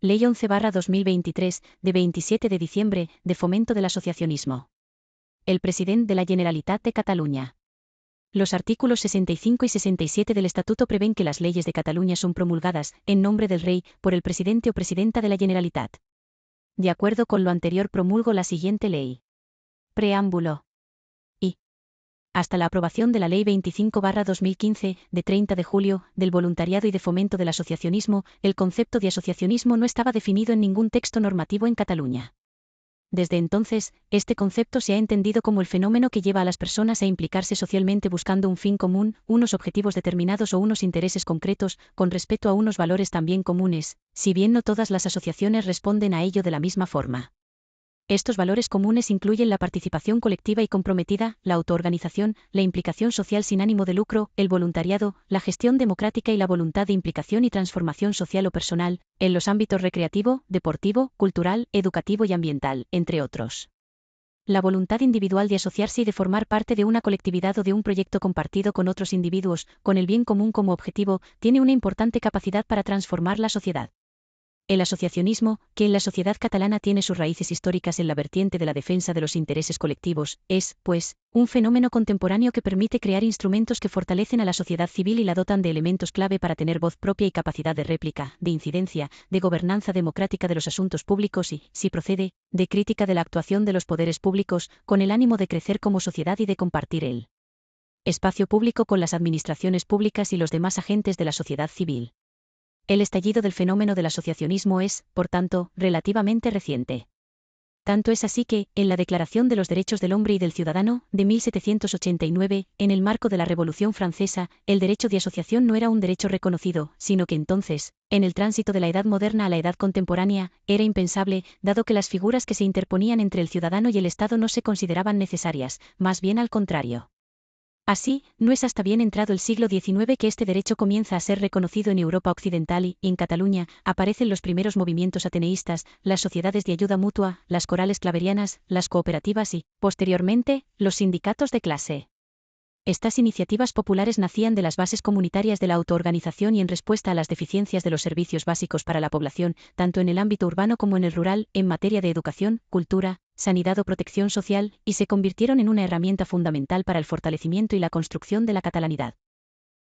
Ley 11/2023, de 27 de diciembre, de fomento del asociacionismo. El presidente de la Generalitat de Cataluña. Los artículos 65 y 67 del Estatuto prevén que las leyes de Cataluña son promulgadas, en nombre del Rey, por el presidente o presidenta de la Generalitat. De acuerdo con lo anterior promulgo la siguiente ley. Preámbulo. Hasta la aprobación de la Ley 25/2015, de 30 de julio, del voluntariado y de fomento del asociacionismo, el concepto de asociacionismo no estaba definido en ningún texto normativo en Cataluña. Desde entonces, este concepto se ha entendido como el fenómeno que lleva a las personas a implicarse socialmente buscando un fin común, unos objetivos determinados o unos intereses concretos, con respeto a unos valores también comunes, si bien no todas las asociaciones responden a ello de la misma forma. Estos valores comunes incluyen la participación colectiva y comprometida, la autoorganización, la implicación social sin ánimo de lucro, el voluntariado, la gestión democrática y la voluntad de implicación y transformación social o personal, en los ámbitos recreativo, deportivo, cultural, educativo y ambiental, entre otros. La voluntad individual de asociarse y de formar parte de una colectividad o de un proyecto compartido con otros individuos, con el bien común como objetivo, tiene una importante capacidad para transformar la sociedad. El asociacionismo, que en la sociedad catalana tiene sus raíces históricas en la vertiente de la defensa de los intereses colectivos, es, pues, un fenómeno contemporáneo que permite crear instrumentos que fortalecen a la sociedad civil y la dotan de elementos clave para tener voz propia y capacidad de réplica, de incidencia, de gobernanza democrática de los asuntos públicos y, si procede, de crítica de la actuación de los poderes públicos, con el ánimo de crecer como sociedad y de compartir el espacio público con las administraciones públicas y los demás agentes de la sociedad civil. El estallido del fenómeno del asociacionismo es, por tanto, relativamente reciente. Tanto es así que, en la Declaración de los Derechos del Hombre y del Ciudadano, de 1789, en el marco de la Revolución Francesa, el derecho de asociación no era un derecho reconocido, sino que entonces, en el tránsito de la edad moderna a la edad contemporánea, era impensable, dado que las figuras que se interponían entre el ciudadano y el Estado no se consideraban necesarias, más bien al contrario. Así, no es hasta bien entrado el siglo XIX que este derecho comienza a ser reconocido en Europa occidental y, en Cataluña, aparecen los primeros movimientos ateneístas, las sociedades de ayuda mutua, las corales claverianas, las cooperativas y, posteriormente, los sindicatos de clase. Estas iniciativas populares nacían de las bases comunitarias de la autoorganización y en respuesta a las deficiencias de los servicios básicos para la población, tanto en el ámbito urbano como en el rural, en materia de educación, cultura, sanidad o protección social, y se convirtieron en una herramienta fundamental para el fortalecimiento y la construcción de la catalanidad.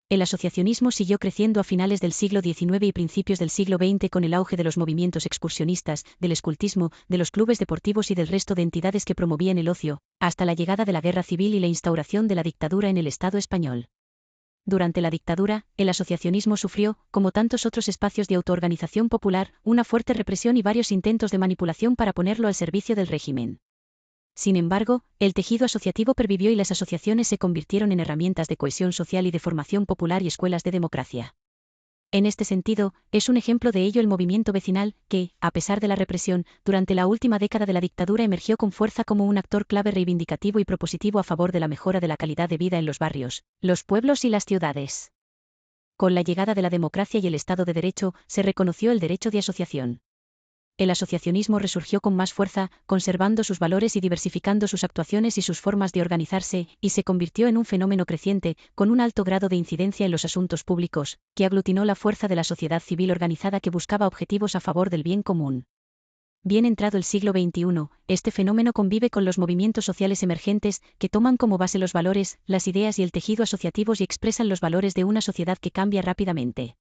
El asociacionismo siguió creciendo a finales del siglo XIX y principios del siglo XX con el auge de los movimientos excursionistas, del escultismo, de los clubes deportivos y del resto de entidades que promovían el ocio, hasta la llegada de la Guerra Civil y la instauración de la dictadura en el Estado español. Durante la dictadura, el asociacionismo sufrió, como tantos otros espacios de autoorganización popular, una fuerte represión y varios intentos de manipulación para ponerlo al servicio del régimen. Sin embargo, el tejido asociativo pervivió y las asociaciones se convirtieron en herramientas de cohesión social y de formación popular y escuelas de democracia. En este sentido, es un ejemplo de ello el movimiento vecinal, que, a pesar de la represión, durante la última década de la dictadura emergió con fuerza como un actor clave reivindicativo y propositivo a favor de la mejora de la calidad de vida en los barrios, los pueblos y las ciudades. Con la llegada de la democracia y el Estado de Derecho, se reconoció el derecho de asociación. El asociacionismo resurgió con más fuerza, conservando sus valores y diversificando sus actuaciones y sus formas de organizarse, y se convirtió en un fenómeno creciente, con un alto grado de incidencia en los asuntos públicos, que aglutinó la fuerza de la sociedad civil organizada que buscaba objetivos a favor del bien común. Bien entrado el siglo XXI, este fenómeno convive con los movimientos sociales emergentes, que toman como base los valores, las ideas y el tejido asociativos y expresan los valores de una sociedad que cambia rápidamente.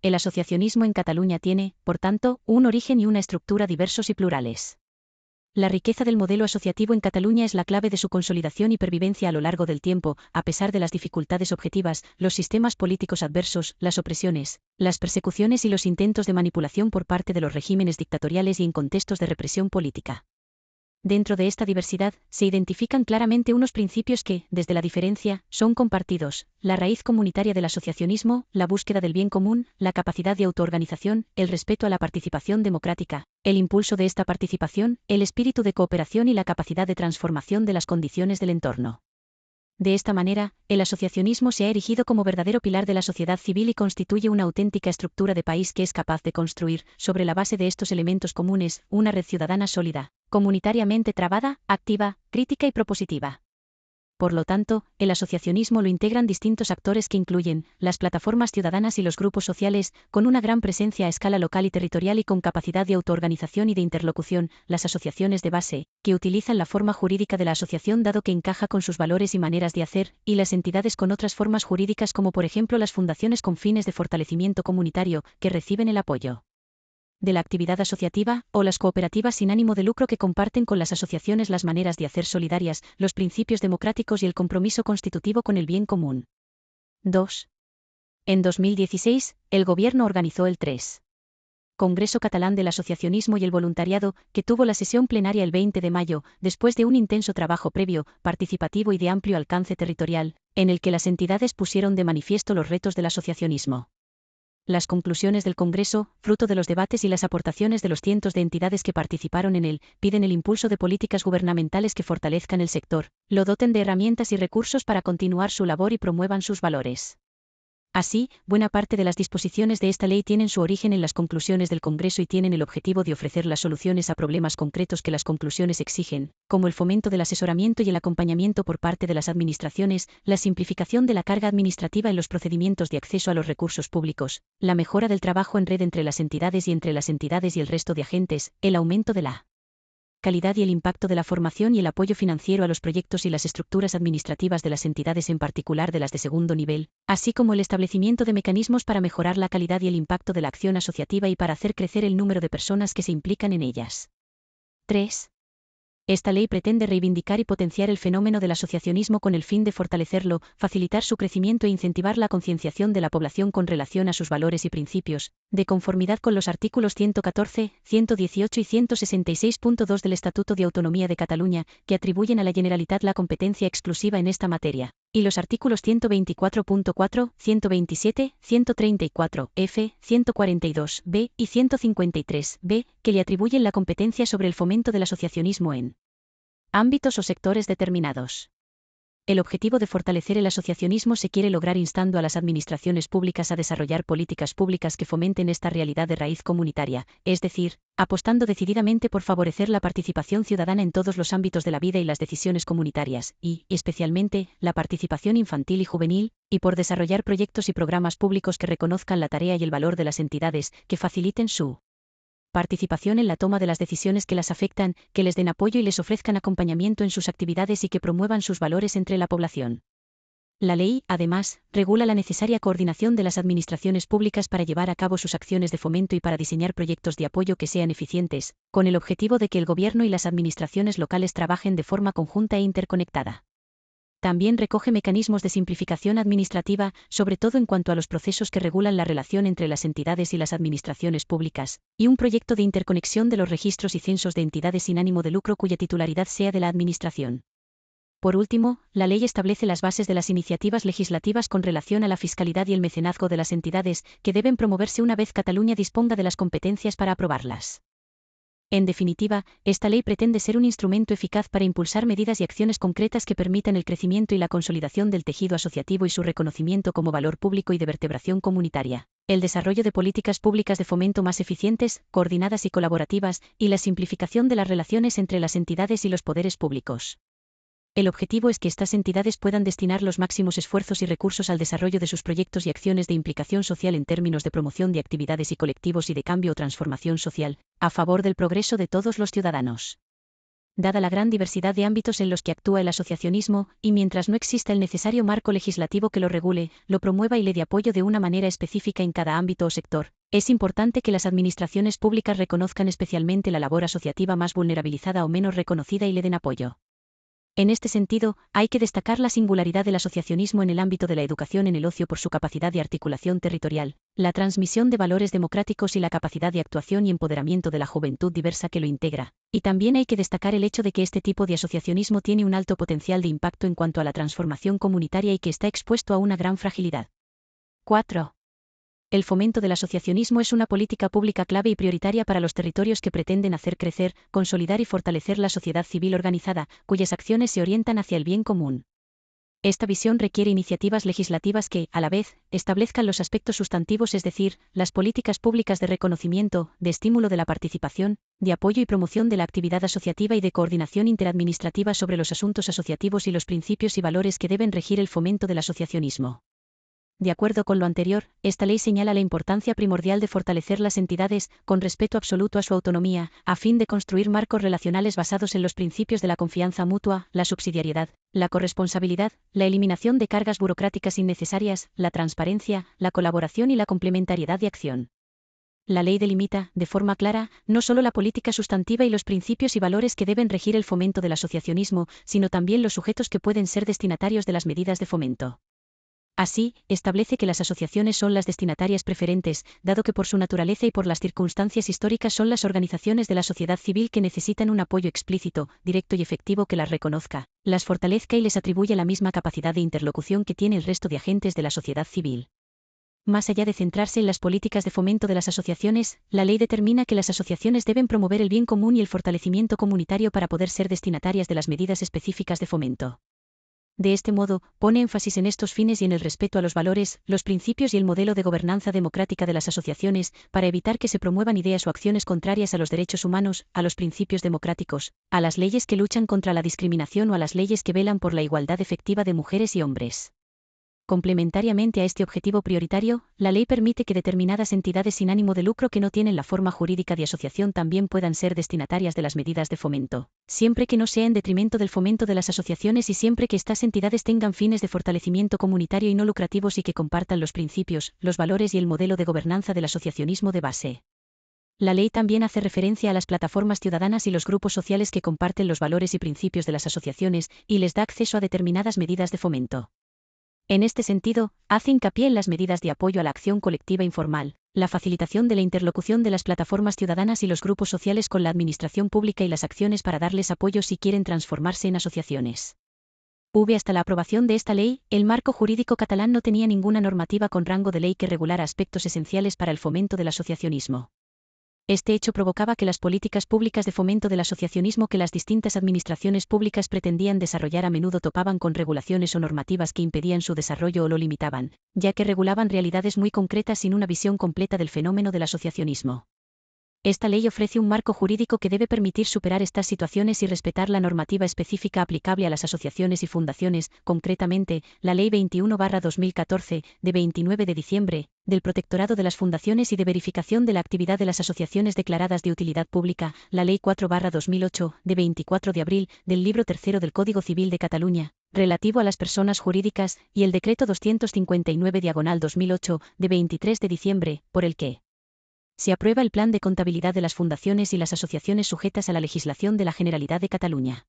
El asociacionismo en Cataluña tiene, por tanto, un origen y una estructura diversos y plurales. La riqueza del modelo asociativo en Cataluña es la clave de su consolidación y pervivencia a lo largo del tiempo, a pesar de las dificultades objetivas, los sistemas políticos adversos, las opresiones, las persecuciones y los intentos de manipulación por parte de los regímenes dictatoriales y en contextos de represión política. Dentro de esta diversidad, se identifican claramente unos principios que, desde la diferencia, son compartidos: la raíz comunitaria del asociacionismo, la búsqueda del bien común, la capacidad de autoorganización, el respeto a la participación democrática, el impulso de esta participación, el espíritu de cooperación y la capacidad de transformación de las condiciones del entorno. De esta manera, el asociacionismo se ha erigido como verdadero pilar de la sociedad civil y constituye una auténtica estructura de país que es capaz de construir, sobre la base de estos elementos comunes, una red ciudadana sólida, comunitariamente trabada, activa, crítica y propositiva. Por lo tanto, el asociacionismo lo integran distintos actores que incluyen las plataformas ciudadanas y los grupos sociales, con una gran presencia a escala local y territorial y con capacidad de autoorganización y de interlocución, las asociaciones de base, que utilizan la forma jurídica de la asociación dado que encaja con sus valores y maneras de hacer, y las entidades con otras formas jurídicas como por ejemplo las fundaciones con fines de fortalecimiento comunitario, que reciben el apoyo de la actividad asociativa, o las cooperativas sin ánimo de lucro que comparten con las asociaciones las maneras de hacer solidarias, los principios democráticos y el compromiso constitutivo con el bien común. 2. En 2016, el Gobierno organizó el 3. Congreso Catalán del Asociacionismo y el Voluntariado, que tuvo la sesión plenaria el 20 de mayo, después de un intenso trabajo previo, participativo y de amplio alcance territorial, en el que las entidades pusieron de manifiesto los retos del asociacionismo. Las conclusiones del Congreso, fruto de los debates y las aportaciones de los cientos de entidades que participaron en él, piden el impulso de políticas gubernamentales que fortalezcan el sector, lo doten de herramientas y recursos para continuar su labor y promuevan sus valores. Así, buena parte de las disposiciones de esta ley tienen su origen en las conclusiones del Congreso y tienen el objetivo de ofrecer las soluciones a problemas concretos que las conclusiones exigen, como el fomento del asesoramiento y el acompañamiento por parte de las administraciones, la simplificación de la carga administrativa en los procedimientos de acceso a los recursos públicos, la mejora del trabajo en red entre las entidades y entre las entidades y el resto de agentes, el aumento de la calidad y el impacto de la formación y el apoyo financiero a los proyectos y las estructuras administrativas de las entidades en particular de las de segundo nivel, así como el establecimiento de mecanismos para mejorar la calidad y el impacto de la acción asociativa y para hacer crecer el número de personas que se implican en ellas. 3. Esta ley pretende reivindicar y potenciar el fenómeno del asociacionismo con el fin de fortalecerlo, facilitar su crecimiento e incentivar la concienciación de la población con relación a sus valores y principios, de conformidad con los artículos 114, 118 y 166.2 del Estatuto de Autonomía de Cataluña, que atribuyen a la Generalitat la competencia exclusiva en esta materia, y los artículos 124.4, 127, 134, f, 142, b y 153, b, que le atribuyen la competencia sobre el fomento del asociacionismo en ámbitos o sectores determinados. El objetivo de fortalecer el asociacionismo se quiere lograr instando a las administraciones públicas a desarrollar políticas públicas que fomenten esta realidad de raíz comunitaria, es decir, apostando decididamente por favorecer la participación ciudadana en todos los ámbitos de la vida y las decisiones comunitarias, y, especialmente, la participación infantil y juvenil, y por desarrollar proyectos y programas públicos que reconozcan la tarea y el valor de las entidades, que faciliten su participación en la toma de las decisiones que las afectan, que les den apoyo y les ofrezcan acompañamiento en sus actividades y que promuevan sus valores entre la población. La ley, además, regula la necesaria coordinación de las administraciones públicas para llevar a cabo sus acciones de fomento y para diseñar proyectos de apoyo que sean eficientes, con el objetivo de que el gobierno y las administraciones locales trabajen de forma conjunta e interconectada. También recoge mecanismos de simplificación administrativa, sobre todo en cuanto a los procesos que regulan la relación entre las entidades y las administraciones públicas, y un proyecto de interconexión de los registros y censos de entidades sin ánimo de lucro cuya titularidad sea de la Administración. Por último, la ley establece las bases de las iniciativas legislativas con relación a la fiscalidad y el mecenazgo de las entidades, que deben promoverse una vez Cataluña disponga de las competencias para aprobarlas. En definitiva, esta ley pretende ser un instrumento eficaz para impulsar medidas y acciones concretas que permitan el crecimiento y la consolidación del tejido asociativo y su reconocimiento como valor público y de vertebración comunitaria, el desarrollo de políticas públicas de fomento más eficientes, coordinadas y colaborativas, y la simplificación de las relaciones entre las entidades y los poderes públicos. El objetivo es que estas entidades puedan destinar los máximos esfuerzos y recursos al desarrollo de sus proyectos y acciones de implicación social en términos de promoción de actividades y colectivos y de cambio o transformación social, a favor del progreso de todos los ciudadanos. Dada la gran diversidad de ámbitos en los que actúa el asociacionismo, y mientras no exista el necesario marco legislativo que lo regule, lo promueva y le dé apoyo de una manera específica en cada ámbito o sector, es importante que las administraciones públicas reconozcan especialmente la labor asociativa más vulnerabilizada o menos reconocida y le den apoyo. En este sentido, hay que destacar la singularidad del asociacionismo en el ámbito de la educación en el ocio por su capacidad de articulación territorial, la transmisión de valores democráticos y la capacidad de actuación y empoderamiento de la juventud diversa que lo integra. Y también hay que destacar el hecho de que este tipo de asociacionismo tiene un alto potencial de impacto en cuanto a la transformación comunitaria y que está expuesto a una gran fragilidad. 4. El fomento del asociacionismo es una política pública clave y prioritaria para los territorios que pretenden hacer crecer, consolidar y fortalecer la sociedad civil organizada, cuyas acciones se orientan hacia el bien común. Esta visión requiere iniciativas legislativas que, a la vez, establezcan los aspectos sustantivos, es decir, las políticas públicas de reconocimiento, de estímulo de la participación, de apoyo y promoción de la actividad asociativa y de coordinación interadministrativa sobre los asuntos asociativos y los principios y valores que deben regir el fomento del asociacionismo. De acuerdo con lo anterior, esta ley señala la importancia primordial de fortalecer las entidades, con respeto absoluto a su autonomía, a fin de construir marcos relacionales basados en los principios de la confianza mutua, la subsidiariedad, la corresponsabilidad, la eliminación de cargas burocráticas innecesarias, la transparencia, la colaboración y la complementariedad de acción. La ley delimita, de forma clara, no solo la política sustantiva y los principios y valores que deben regir el fomento del asociacionismo, sino también los sujetos que pueden ser destinatarios de las medidas de fomento. Así, establece que las asociaciones son las destinatarias preferentes, dado que por su naturaleza y por las circunstancias históricas son las organizaciones de la sociedad civil que necesitan un apoyo explícito, directo y efectivo que las reconozca, las fortalezca y les atribuya la misma capacidad de interlocución que tiene el resto de agentes de la sociedad civil. Más allá de centrarse en las políticas de fomento de las asociaciones, la ley determina que las asociaciones deben promover el bien común y el fortalecimiento comunitario para poder ser destinatarias de las medidas específicas de fomento. De este modo, pone énfasis en estos fines y en el respeto a los valores, los principios y el modelo de gobernanza democrática de las asociaciones, para evitar que se promuevan ideas o acciones contrarias a los derechos humanos, a los principios democráticos, a las leyes que luchan contra la discriminación o a las leyes que velan por la igualdad efectiva de mujeres y hombres. Complementariamente a este objetivo prioritario, la ley permite que determinadas entidades sin ánimo de lucro que no tienen la forma jurídica de asociación también puedan ser destinatarias de las medidas de fomento, siempre que no sea en detrimento del fomento de las asociaciones y siempre que estas entidades tengan fines de fortalecimiento comunitario y no lucrativos y que compartan los principios, los valores y el modelo de gobernanza del asociacionismo de base. La ley también hace referencia a las plataformas ciudadanas y los grupos sociales que comparten los valores y principios de las asociaciones y les da acceso a determinadas medidas de fomento. En este sentido, hace hincapié en las medidas de apoyo a la acción colectiva informal, la facilitación de la interlocución de las plataformas ciudadanas y los grupos sociales con la administración pública y las acciones para darles apoyo si quieren transformarse en asociaciones. Hasta la aprobación de esta ley, el marco jurídico catalán no tenía ninguna normativa con rango de ley que regulara aspectos esenciales para el fomento del asociacionismo. Este hecho provocaba que las políticas públicas de fomento del asociacionismo que las distintas administraciones públicas pretendían desarrollar a menudo topaban con regulaciones o normativas que impedían su desarrollo o lo limitaban, ya que regulaban realidades muy concretas sin una visión completa del fenómeno del asociacionismo. Esta ley ofrece un marco jurídico que debe permitir superar estas situaciones y respetar la normativa específica aplicable a las asociaciones y fundaciones, concretamente, la Ley 21/2014, de 29 de diciembre, del Protectorado de las Fundaciones y de Verificación de la Actividad de las Asociaciones Declaradas de Utilidad Pública, la Ley 4/2008, de 24 de abril, del Libro III del Código Civil de Cataluña, relativo a las personas jurídicas, y el Decreto 259/2008, de 23 de diciembre, por el que se aprueba el Plan de Contabilidad de las fundaciones y las asociaciones sujetas a la legislación de la Generalidad de Cataluña.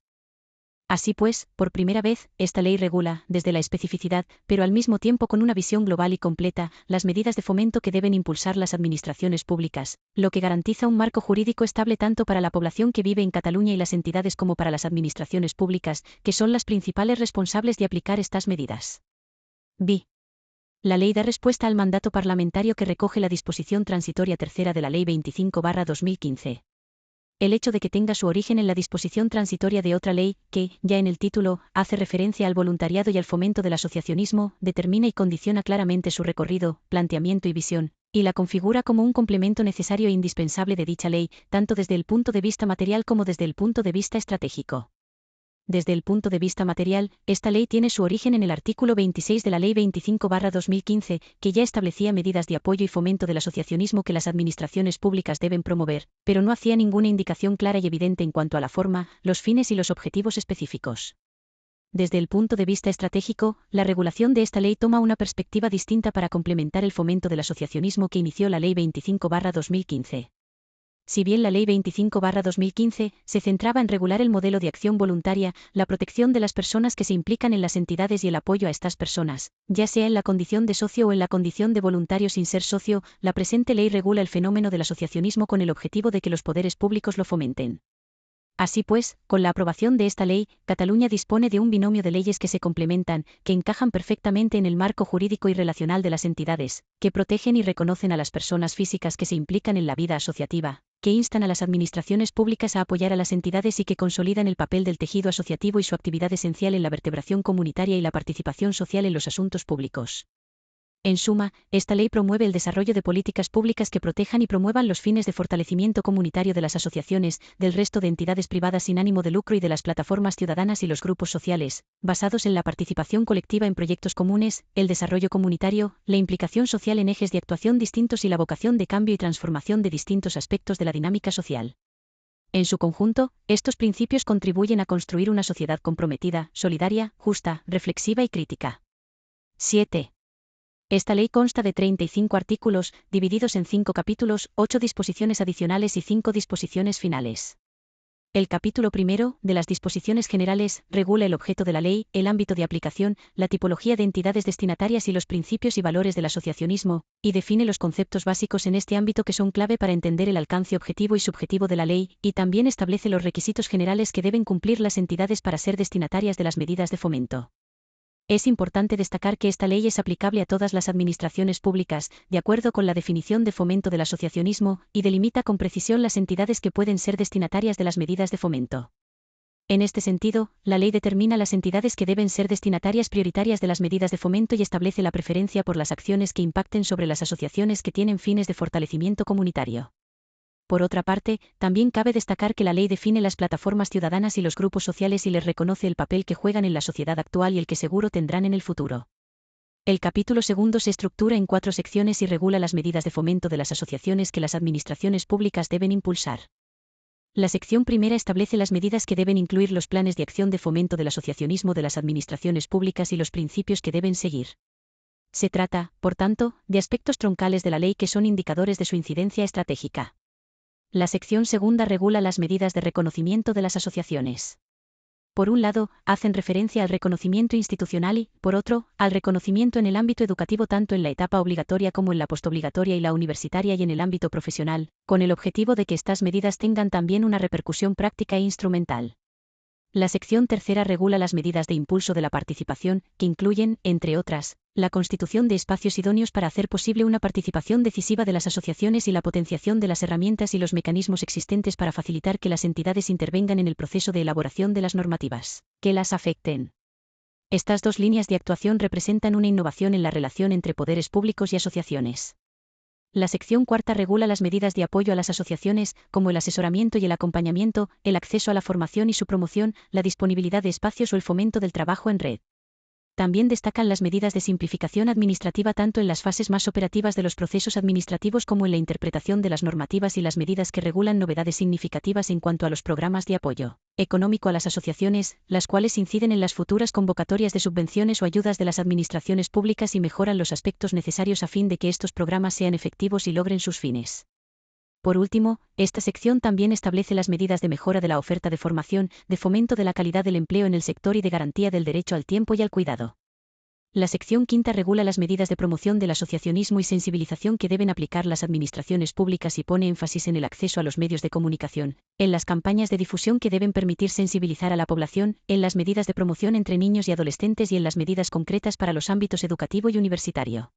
Así pues, por primera vez, esta ley regula, desde la especificidad, pero al mismo tiempo con una visión global y completa, las medidas de fomento que deben impulsar las administraciones públicas, lo que garantiza un marco jurídico estable tanto para la población que vive en Cataluña y las entidades como para las administraciones públicas, que son las principales responsables de aplicar estas medidas. B. La ley da respuesta al mandato parlamentario que recoge la disposición transitoria tercera de la Ley 25/2015. El hecho de que tenga su origen en la disposición transitoria de otra ley, que, ya en el título, hace referencia al voluntariado y al fomento del asociacionismo, determina y condiciona claramente su recorrido, planteamiento y visión, y la configura como un complemento necesario e indispensable de dicha ley, tanto desde el punto de vista material como desde el punto de vista estratégico. Desde el punto de vista material, esta ley tiene su origen en el artículo 26 de la Ley 25/2015, que ya establecía medidas de apoyo y fomento del asociacionismo que las administraciones públicas deben promover, pero no hacía ninguna indicación clara y evidente en cuanto a la forma, los fines y los objetivos específicos. Desde el punto de vista estratégico, la regulación de esta ley toma una perspectiva distinta para complementar el fomento del asociacionismo que inició la Ley 25/2015. Si bien la Ley 25/2015 se centraba en regular el modelo de acción voluntaria, la protección de las personas que se implican en las entidades y el apoyo a estas personas, ya sea en la condición de socio o en la condición de voluntario sin ser socio, la presente ley regula el fenómeno del asociacionismo con el objetivo de que los poderes públicos lo fomenten. Así pues, con la aprobación de esta ley, Cataluña dispone de un binomio de leyes que se complementan, que encajan perfectamente en el marco jurídico y relacional de las entidades, que protegen y reconocen a las personas físicas que se implican en la vida asociativa, que instan a las administraciones públicas a apoyar a las entidades y que consolidan el papel del tejido asociativo y su actividad esencial en la vertebración comunitaria y la participación social en los asuntos públicos. En suma, esta ley promueve el desarrollo de políticas públicas que protejan y promuevan los fines de fortalecimiento comunitario de las asociaciones, del resto de entidades privadas sin ánimo de lucro y de las plataformas ciudadanas y los grupos sociales, basados en la participación colectiva en proyectos comunes, el desarrollo comunitario, la implicación social en ejes de actuación distintos y la vocación de cambio y transformación de distintos aspectos de la dinámica social. En su conjunto, estos principios contribuyen a construir una sociedad comprometida, solidaria, justa, reflexiva y crítica. 7. Esta ley consta de 35 artículos, divididos en 5 capítulos, 8 disposiciones adicionales y 5 disposiciones finales. El capítulo primero, de las disposiciones generales, regula el objeto de la ley, el ámbito de aplicación, la tipología de entidades destinatarias y los principios y valores del asociacionismo, y define los conceptos básicos en este ámbito que son clave para entender el alcance objetivo y subjetivo de la ley, y también establece los requisitos generales que deben cumplir las entidades para ser destinatarias de las medidas de fomento. Es importante destacar que esta ley es aplicable a todas las administraciones públicas, de acuerdo con la definición de fomento del asociacionismo, y delimita con precisión las entidades que pueden ser destinatarias de las medidas de fomento. En este sentido, la ley determina las entidades que deben ser destinatarias prioritarias de las medidas de fomento y establece la preferencia por las acciones que impacten sobre las asociaciones que tienen fines de fortalecimiento comunitario. Por otra parte, también cabe destacar que la ley define las plataformas ciudadanas y los grupos sociales y les reconoce el papel que juegan en la sociedad actual y el que seguro tendrán en el futuro. El capítulo segundo se estructura en 4 secciones y regula las medidas de fomento de las asociaciones que las administraciones públicas deben impulsar. La sección primera establece las medidas que deben incluir los planes de acción de fomento del asociacionismo de las administraciones públicas y los principios que deben seguir. Se trata, por tanto, de aspectos troncales de la ley que son indicadores de su incidencia estratégica. La sección segunda regula las medidas de reconocimiento de las asociaciones. Por un lado, hacen referencia al reconocimiento institucional y, por otro, al reconocimiento en el ámbito educativo tanto en la etapa obligatoria como en la postobligatoria y la universitaria y en el ámbito profesional, con el objetivo de que estas medidas tengan también una repercusión práctica e instrumental. La sección tercera regula las medidas de impulso de la participación, que incluyen, entre otras, la constitución de espacios idóneos para hacer posible una participación decisiva de las asociaciones y la potenciación de las herramientas y los mecanismos existentes para facilitar que las entidades intervengan en el proceso de elaboración de las normativas que las afecten. Estas 2 líneas de actuación representan una innovación en la relación entre poderes públicos y asociaciones. La sección cuarta regula las medidas de apoyo a las asociaciones, como el asesoramiento y el acompañamiento, el acceso a la formación y su promoción, la disponibilidad de espacios o el fomento del trabajo en red. También destacan las medidas de simplificación administrativa tanto en las fases más operativas de los procesos administrativos como en la interpretación de las normativas y las medidas que regulan novedades significativas en cuanto a los programas de apoyo económico a las asociaciones, las cuales inciden en las futuras convocatorias de subvenciones o ayudas de las administraciones públicas y mejoran los aspectos necesarios a fin de que estos programas sean efectivos y logren sus fines. Por último, esta sección también establece las medidas de mejora de la oferta de formación, de fomento de la calidad del empleo en el sector y de garantía del derecho al tiempo y al cuidado. La sección quinta regula las medidas de promoción del asociacionismo y sensibilización que deben aplicar las administraciones públicas y pone énfasis en el acceso a los medios de comunicación, en las campañas de difusión que deben permitir sensibilizar a la población, en las medidas de promoción entre niños y adolescentes y en las medidas concretas para los ámbitos educativo y universitario.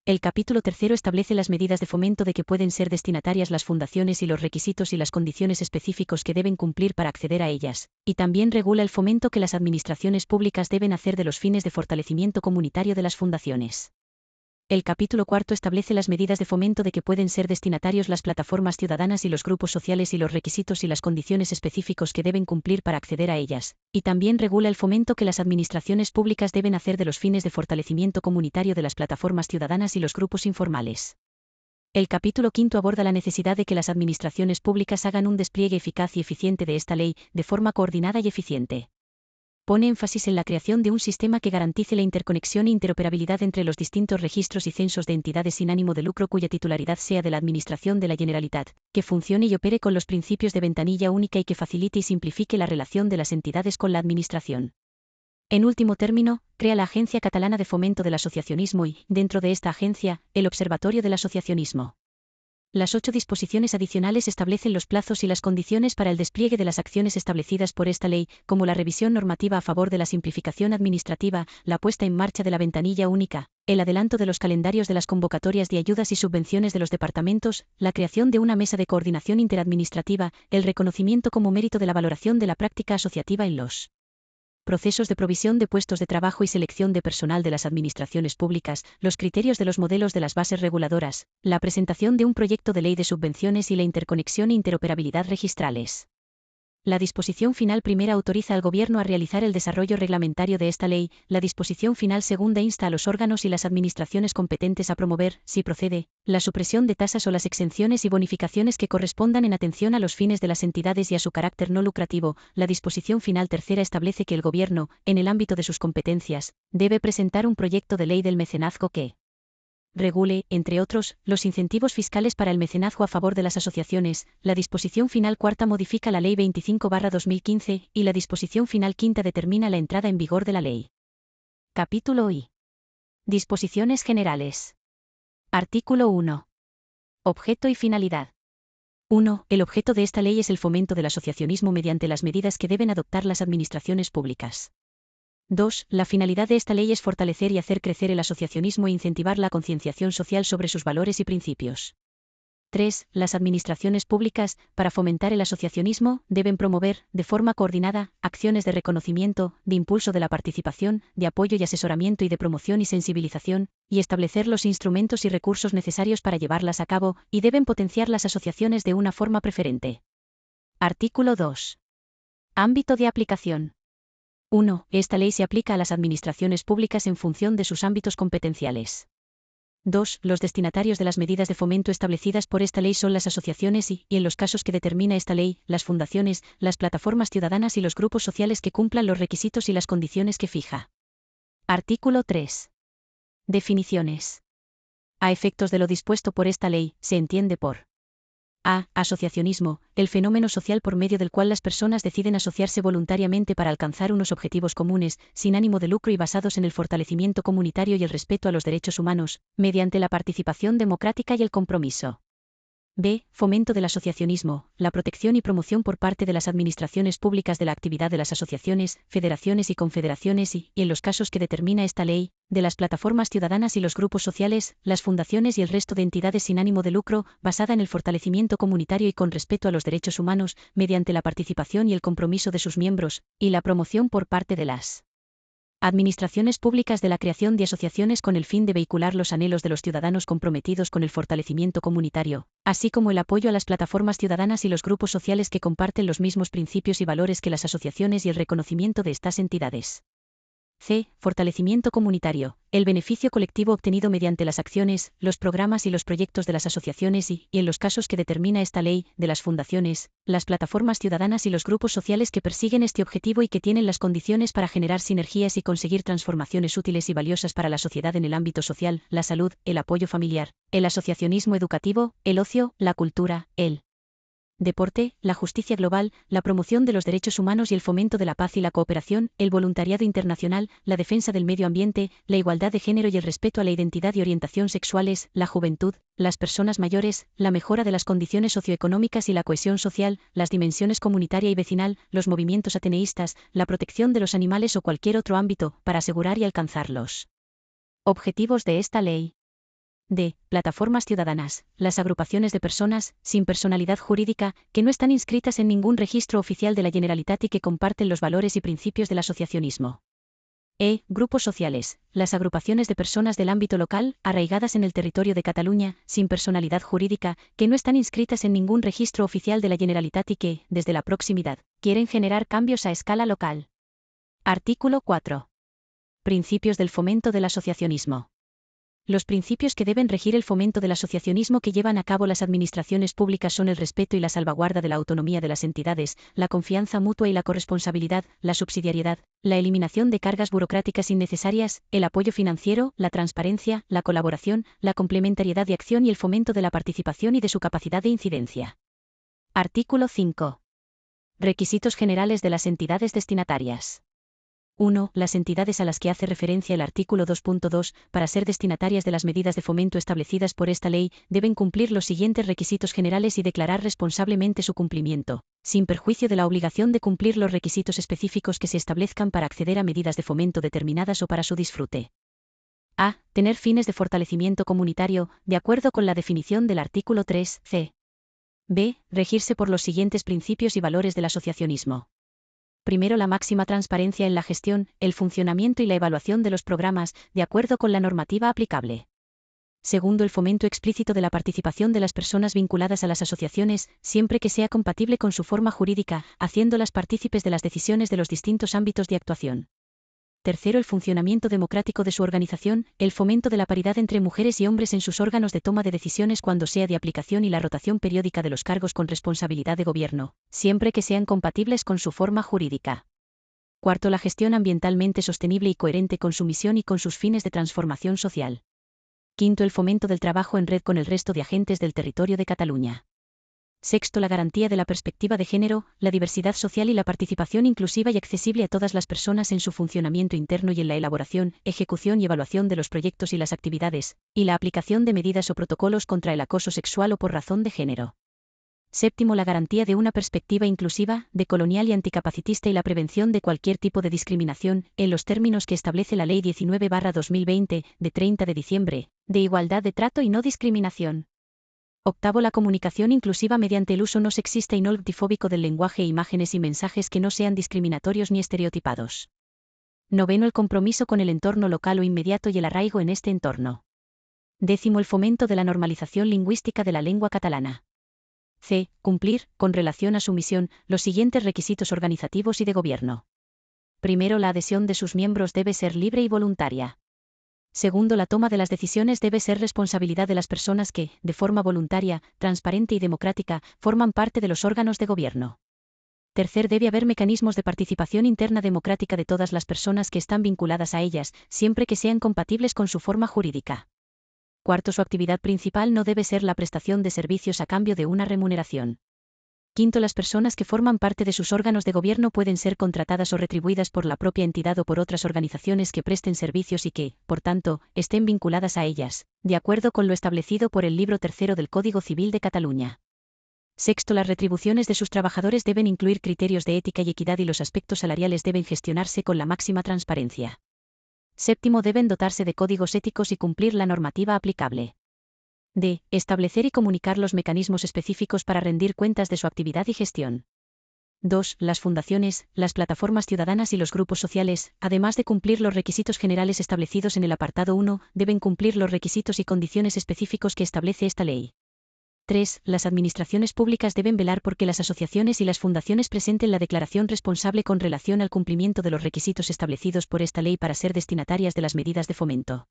El capítulo tercero establece las medidas de fomento de que pueden ser destinatarias las fundaciones y los requisitos y las condiciones específicos que deben cumplir para acceder a ellas, y también regula el fomento que las administraciones públicas deben hacer de los fines de fortalecimiento comunitario de las fundaciones. El capítulo cuarto establece las medidas de fomento de que pueden ser destinatarios las plataformas ciudadanas y los grupos sociales y los requisitos y las condiciones específicos que deben cumplir para acceder a ellas, y también regula el fomento que las administraciones públicas deben hacer de los fines de fortalecimiento comunitario de las plataformas ciudadanas y los grupos informales. El capítulo quinto aborda la necesidad de que las administraciones públicas hagan un despliegue eficaz y eficiente de esta ley, de forma coordinada y eficiente. Pone énfasis en la creación de un sistema que garantice la interconexión e interoperabilidad entre los distintos registros y censos de entidades sin ánimo de lucro cuya titularidad sea de la Administración de la Generalitat, que funcione y opere con los principios de ventanilla única y que facilite y simplifique la relación de las entidades con la Administración. En último término, crea la Agencia Catalana de Fomento del Asociacionismo y, dentro de esta agencia, el Observatorio del Asociacionismo. Las 8 disposiciones adicionales establecen los plazos y las condiciones para el despliegue de las acciones establecidas por esta ley, como la revisión normativa a favor de la simplificación administrativa, la puesta en marcha de la ventanilla única, el adelanto de los calendarios de las convocatorias de ayudas y subvenciones de los departamentos, la creación de una mesa de coordinación interadministrativa, el reconocimiento como mérito de la valoración de la práctica asociativa en los procesos de provisión de puestos de trabajo y selección de personal de las administraciones públicas, los criterios de los modelos de las bases reguladoras, la presentación de un proyecto de ley de subvenciones y la interconexión e interoperabilidad registrales. La disposición final primera autoriza al Gobierno a realizar el desarrollo reglamentario de esta ley, la disposición final segunda insta a los órganos y las administraciones competentes a promover, si procede, la supresión de tasas o las exenciones y bonificaciones que correspondan en atención a los fines de las entidades y a su carácter no lucrativo. La disposición final tercera establece que el Gobierno, en el ámbito de sus competencias, debe presentar un proyecto de ley del mecenazgo que regule, entre otros, los incentivos fiscales para el mecenazgo a favor de las asociaciones. La disposición final cuarta modifica la Ley 25/2015 y la disposición final quinta determina la entrada en vigor de la ley. Capítulo I. Disposiciones generales. Artículo 1. Objeto y finalidad. 1. El objeto de esta ley es el fomento del asociacionismo mediante las medidas que deben adoptar las administraciones públicas. 2. La finalidad de esta ley es fortalecer y hacer crecer el asociacionismo e incentivar la concienciación social sobre sus valores y principios. 3. Las administraciones públicas, para fomentar el asociacionismo, deben promover, de forma coordinada, acciones de reconocimiento, de impulso de la participación, de apoyo y asesoramiento y de promoción y sensibilización, y establecer los instrumentos y recursos necesarios para llevarlas a cabo, y deben potenciar las asociaciones de una forma preferente. Artículo 2. Ámbito de aplicación. 1. Esta ley se aplica a las administraciones públicas en función de sus ámbitos competenciales. 2. Los destinatarios de las medidas de fomento establecidas por esta ley son las asociaciones y en los casos que determina esta ley, las fundaciones, las plataformas ciudadanas y los grupos sociales que cumplan los requisitos y las condiciones que fija. Artículo 3. Definiciones. A efectos de lo dispuesto por esta ley, se entiende por a. Asociacionismo, el fenómeno social por medio del cual las personas deciden asociarse voluntariamente para alcanzar unos objetivos comunes, sin ánimo de lucro y basados en el fortalecimiento comunitario y el respeto a los derechos humanos, mediante la participación democrática y el compromiso. b. Fomento del asociacionismo, la protección y promoción por parte de las administraciones públicas de la actividad de las asociaciones, federaciones y confederaciones y, en los casos que determina esta ley, de las plataformas ciudadanas y los grupos sociales, las fundaciones y el resto de entidades sin ánimo de lucro, basada en el fortalecimiento comunitario y con respeto a los derechos humanos, mediante la participación y el compromiso de sus miembros, y la promoción por parte de las administraciones públicas de la creación de asociaciones con el fin de vehicular los anhelos de los ciudadanos comprometidos con el fortalecimiento comunitario, así como el apoyo a las plataformas ciudadanas y los grupos sociales que comparten los mismos principios y valores que las asociaciones y el reconocimiento de estas entidades. c. Fortalecimiento comunitario, el beneficio colectivo obtenido mediante las acciones, los programas y los proyectos de las asociaciones y, en los casos que determina esta ley, de las fundaciones, las plataformas ciudadanas y los grupos sociales que persiguen este objetivo y que tienen las condiciones para generar sinergias y conseguir transformaciones útiles y valiosas para la sociedad en el ámbito social, la salud, el apoyo familiar, el asociacionismo educativo, el ocio, la cultura, el deporte, la justicia global, la promoción de los derechos humanos y el fomento de la paz y la cooperación, el voluntariado internacional, la defensa del medio ambiente, la igualdad de género y el respeto a la identidad y orientación sexuales, la juventud, las personas mayores, la mejora de las condiciones socioeconómicas y la cohesión social, las dimensiones comunitaria y vecinal, los movimientos ateneístas, la protección de los animales o cualquier otro ámbito, para asegurar y alcanzar los objetivos de esta ley. d. Plataformas ciudadanas, las agrupaciones de personas, sin personalidad jurídica, que no están inscritas en ningún registro oficial de la Generalitat y que comparten los valores y principios del asociacionismo. e. Grupos sociales, las agrupaciones de personas del ámbito local, arraigadas en el territorio de Cataluña, sin personalidad jurídica, que no están inscritas en ningún registro oficial de la Generalitat y que, desde la proximidad, quieren generar cambios a escala local. Artículo 4. Principios del fomento del asociacionismo. Los principios que deben regir el fomento del asociacionismo que llevan a cabo las administraciones públicas son el respeto y la salvaguarda de la autonomía de las entidades, la confianza mutua y la corresponsabilidad, la subsidiariedad, la eliminación de cargas burocráticas innecesarias, el apoyo financiero, la transparencia, la colaboración, la complementariedad de acción y el fomento de la participación y de su capacidad de incidencia. Artículo 5. Requisitos generales de las entidades destinatarias. 1. Las entidades a las que hace referencia el artículo 2.2, para ser destinatarias de las medidas de fomento establecidas por esta ley, deben cumplir los siguientes requisitos generales y declarar responsablemente su cumplimiento, sin perjuicio de la obligación de cumplir los requisitos específicos que se establezcan para acceder a medidas de fomento determinadas o para su disfrute. A. Tener fines de fortalecimiento comunitario, de acuerdo con la definición del artículo 3, c. B. Regirse por los siguientes principios y valores del asociacionismo. Primero, la máxima transparencia en la gestión, el funcionamiento y la evaluación de los programas, de acuerdo con la normativa aplicable. Segundo, el fomento explícito de la participación de las personas vinculadas a las asociaciones, siempre que sea compatible con su forma jurídica, haciéndolas partícipes de las decisiones de los distintos ámbitos de actuación. Tercero, el funcionamiento democrático de su organización, el fomento de la paridad entre mujeres y hombres en sus órganos de toma de decisiones cuando sea de aplicación y la rotación periódica de los cargos con responsabilidad de gobierno, siempre que sean compatibles con su forma jurídica. Cuarto, la gestión ambientalmente sostenible y coherente con su misión y con sus fines de transformación social. Quinto, el fomento del trabajo en red con el resto de agentes del territorio de Cataluña. Sexto, la garantía de la perspectiva de género, la diversidad social y la participación inclusiva y accesible a todas las personas en su funcionamiento interno y en la elaboración, ejecución y evaluación de los proyectos y las actividades, y la aplicación de medidas o protocolos contra el acoso sexual o por razón de género. Séptimo, la garantía de una perspectiva inclusiva, decolonial y anticapacitista y la prevención de cualquier tipo de discriminación, en los términos que establece la Ley 19/2020, de 30 de diciembre, de igualdad de trato y no discriminación. Octavo, la comunicación inclusiva mediante el uso no sexista y no LGBTfóbico del lenguaje e imágenes y mensajes que no sean discriminatorios ni estereotipados. Noveno, el compromiso con el entorno local o inmediato y el arraigo en este entorno. Décimo, el fomento de la normalización lingüística de la lengua catalana. C. Cumplir, con relación a su misión, los siguientes requisitos organizativos y de gobierno. Primero, la adhesión de sus miembros debe ser libre y voluntaria. Segundo, la toma de las decisiones debe ser responsabilidad de las personas que, de forma voluntaria, transparente y democrática, forman parte de los órganos de gobierno. Tercer, debe haber mecanismos de participación interna democrática de todas las personas que están vinculadas a ellas, siempre que sean compatibles con su forma jurídica. Cuarto, su actividad principal no debe ser la prestación de servicios a cambio de una remuneración. Quinto, las personas que forman parte de sus órganos de gobierno pueden ser contratadas o retribuidas por la propia entidad o por otras organizaciones que presten servicios y que, por tanto, estén vinculadas a ellas, de acuerdo con lo establecido por el libro tercero del Código Civil de Cataluña. Sexto, las retribuciones de sus trabajadores deben incluir criterios de ética y equidad y los aspectos salariales deben gestionarse con la máxima transparencia. Séptimo, deben dotarse de códigos éticos y cumplir la normativa aplicable. D. Establecer y comunicar los mecanismos específicos para rendir cuentas de su actividad y gestión. 2. Las fundaciones, las plataformas ciudadanas y los grupos sociales, además de cumplir los requisitos generales establecidos en el apartado 1, deben cumplir los requisitos y condiciones específicos que establece esta ley. 3. Las administraciones públicas deben velar por que las asociaciones y las fundaciones presenten la declaración responsable con relación al cumplimiento de los requisitos establecidos por esta ley para ser destinatarias de las medidas de fomento.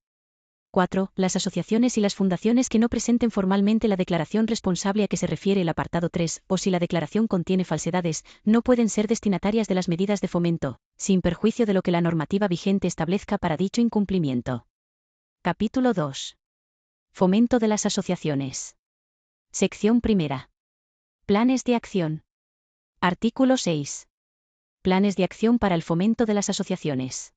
4. Las asociaciones y las fundaciones que no presenten formalmente la declaración responsable a que se refiere el apartado 3, o si la declaración contiene falsedades, no pueden ser destinatarias de las medidas de fomento, sin perjuicio de lo que la normativa vigente establezca para dicho incumplimiento. Capítulo 2. Fomento de las asociaciones. Sección primera. Planes de acción. Artículo 6. Planes de acción para el fomento de las asociaciones.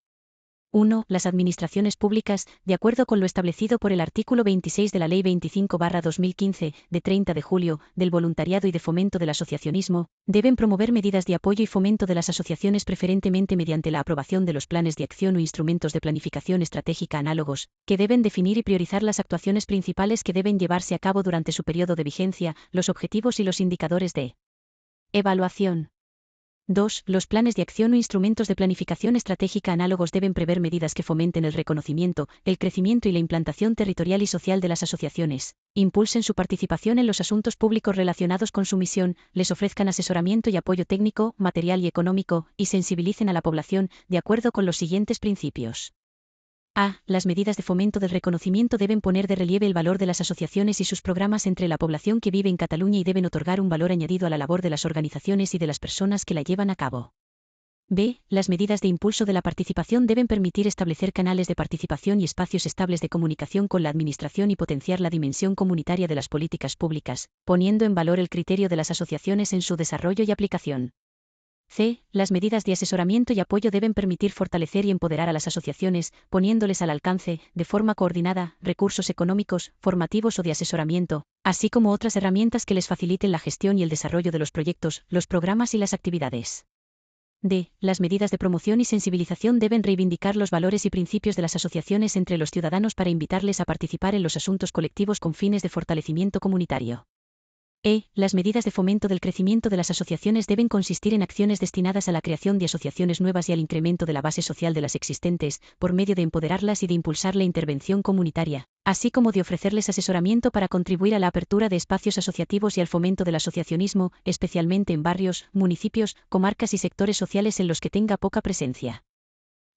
1. Las administraciones públicas, de acuerdo con lo establecido por el artículo 26 de la Ley 25/2015, de 30 de julio, del voluntariado y de fomento del asociacionismo, deben promover medidas de apoyo y fomento de las asociaciones preferentemente mediante la aprobación de los planes de acción o instrumentos de planificación estratégica análogos, que deben definir y priorizar las actuaciones principales que deben llevarse a cabo durante su periodo de vigencia, los objetivos y los indicadores de evaluación. 2. Los planes de acción o instrumentos de planificación estratégica análogos deben prever medidas que fomenten el reconocimiento, el crecimiento y la implantación territorial y social de las asociaciones, impulsen su participación en los asuntos públicos relacionados con su misión, les ofrezcan asesoramiento y apoyo técnico, material y económico, y sensibilicen a la población, de acuerdo con los siguientes principios. A. Las medidas de fomento del reconocimiento deben poner de relieve el valor de las asociaciones y sus programas entre la población que vive en Cataluña y deben otorgar un valor añadido a la labor de las organizaciones y de las personas que la llevan a cabo. B. Las medidas de impulso de la participación deben permitir establecer canales de participación y espacios estables de comunicación con la administración y potenciar la dimensión comunitaria de las políticas públicas, poniendo en valor el criterio de las asociaciones en su desarrollo y aplicación. C. Las medidas de asesoramiento y apoyo deben permitir fortalecer y empoderar a las asociaciones, poniéndoles al alcance, de forma coordinada, recursos económicos, formativos o de asesoramiento, así como otras herramientas que les faciliten la gestión y el desarrollo de los proyectos, los programas y las actividades. D. Las medidas de promoción y sensibilización deben reivindicar los valores y principios de las asociaciones entre los ciudadanos para invitarles a participar en los asuntos colectivos con fines de fortalecimiento comunitario. Las medidas de fomento del crecimiento de las asociaciones deben consistir en acciones destinadas a la creación de asociaciones nuevas y al incremento de la base social de las existentes, por medio de empoderarlas y de impulsar la intervención comunitaria, así como de ofrecerles asesoramiento para contribuir a la apertura de espacios asociativos y al fomento del asociacionismo, especialmente en barrios, municipios, comarcas y sectores sociales en los que tenga poca presencia.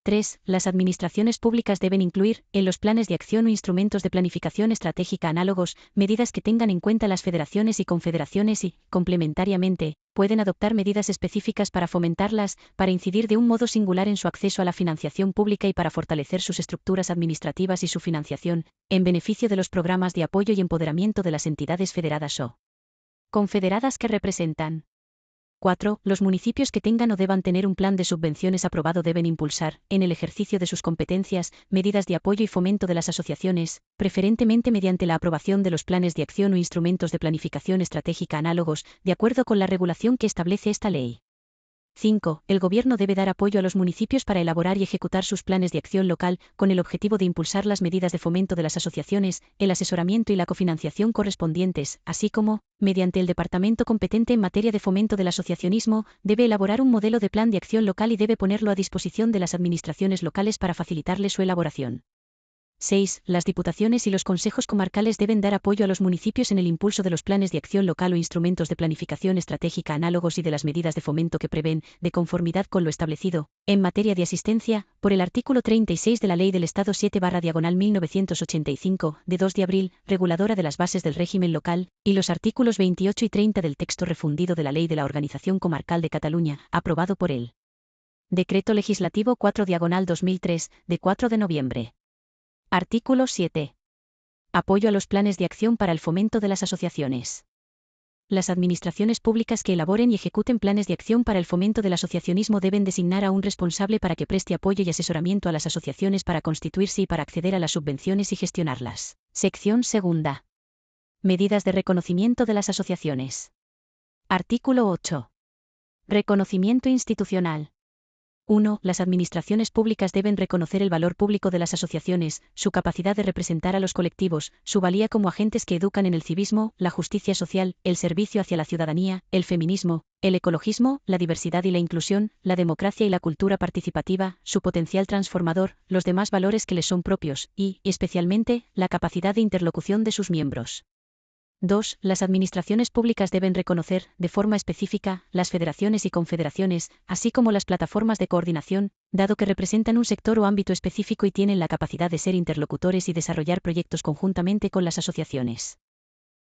3. Las administraciones públicas deben incluir, en los planes de acción o instrumentos de planificación estratégica análogos, medidas que tengan en cuenta las federaciones y confederaciones y, complementariamente, pueden adoptar medidas específicas para fomentarlas, para incidir de un modo singular en su acceso a la financiación pública y para fortalecer sus estructuras administrativas y su financiación, en beneficio de los programas de apoyo y empoderamiento de las entidades federadas o confederadas que representan. 4. Los municipios que tengan o deban tener un plan de subvenciones aprobado deben impulsar, en el ejercicio de sus competencias, medidas de apoyo y fomento de las asociaciones, preferentemente mediante la aprobación de los planes de acción o instrumentos de planificación estratégica análogos, de acuerdo con la regulación que establece esta ley. 5. El Gobierno debe dar apoyo a los municipios para elaborar y ejecutar sus planes de acción local, con el objetivo de impulsar las medidas de fomento de las asociaciones, el asesoramiento y la cofinanciación correspondientes, así como, mediante el departamento competente en materia de fomento del asociacionismo, debe elaborar un modelo de plan de acción local y debe ponerlo a disposición de las administraciones locales para facilitarle su elaboración. 6. Las diputaciones y los consejos comarcales deben dar apoyo a los municipios en el impulso de los planes de acción local o instrumentos de planificación estratégica análogos y de las medidas de fomento que prevén, de conformidad con lo establecido, en materia de asistencia, por el artículo 36 de la Ley del Estado 7/1985, de 2 de abril, reguladora de las bases del régimen local, y los artículos 28 y 30 del texto refundido de la Ley de la Organización Comarcal de Cataluña, aprobado por el Decreto Legislativo 4/2003, de 4 de noviembre. Artículo 7. Apoyo a los planes de acción para el fomento de las asociaciones. Las administraciones públicas que elaboren y ejecuten planes de acción para el fomento del asociacionismo deben designar a un responsable para que preste apoyo y asesoramiento a las asociaciones para constituirse y para acceder a las subvenciones y gestionarlas. Sección segunda. Medidas de reconocimiento de las asociaciones. Artículo 8. Reconocimiento institucional. 1. Las administraciones públicas deben reconocer el valor público de las asociaciones, su capacidad de representar a los colectivos, su valía como agentes que educan en el civismo, la justicia social, el servicio hacia la ciudadanía, el feminismo, el ecologismo, la diversidad y la inclusión, la democracia y la cultura participativa, su potencial transformador, los demás valores que les son propios, y, especialmente, la capacidad de interlocución de sus miembros. 2. Las administraciones públicas deben reconocer, de forma específica, las federaciones y confederaciones, así como las plataformas de coordinación, dado que representan un sector o ámbito específico y tienen la capacidad de ser interlocutores y desarrollar proyectos conjuntamente con las asociaciones.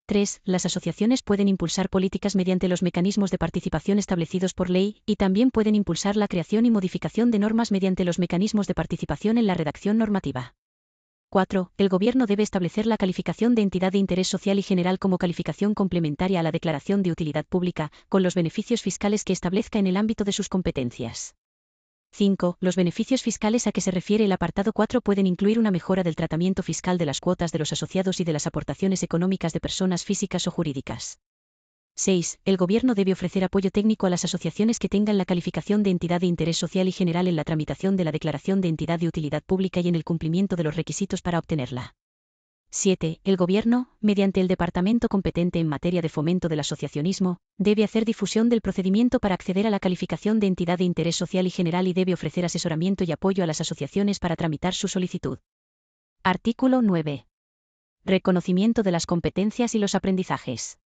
3. Las asociaciones pueden impulsar políticas mediante los mecanismos de participación establecidos por ley, y también pueden impulsar la creación y modificación de normas mediante los mecanismos de participación en la redacción normativa. 4. El Gobierno debe establecer la calificación de entidad de interés social y general como calificación complementaria a la declaración de utilidad pública, con los beneficios fiscales que establezca en el ámbito de sus competencias. 5. Los beneficios fiscales a que se refiere el apartado 4 pueden incluir una mejora del tratamiento fiscal de las cuotas de los asociados y de las aportaciones económicas de personas físicas o jurídicas. 6. El Gobierno debe ofrecer apoyo técnico a las asociaciones que tengan la calificación de entidad de interés social y general en la tramitación de la declaración de entidad de utilidad pública y en el cumplimiento de los requisitos para obtenerla. 7. El Gobierno, mediante el departamento competente en materia de fomento del asociacionismo, debe hacer difusión del procedimiento para acceder a la calificación de entidad de interés social y general y debe ofrecer asesoramiento y apoyo a las asociaciones para tramitar su solicitud. Artículo 9. Reconocimiento de las competencias y los aprendizajes.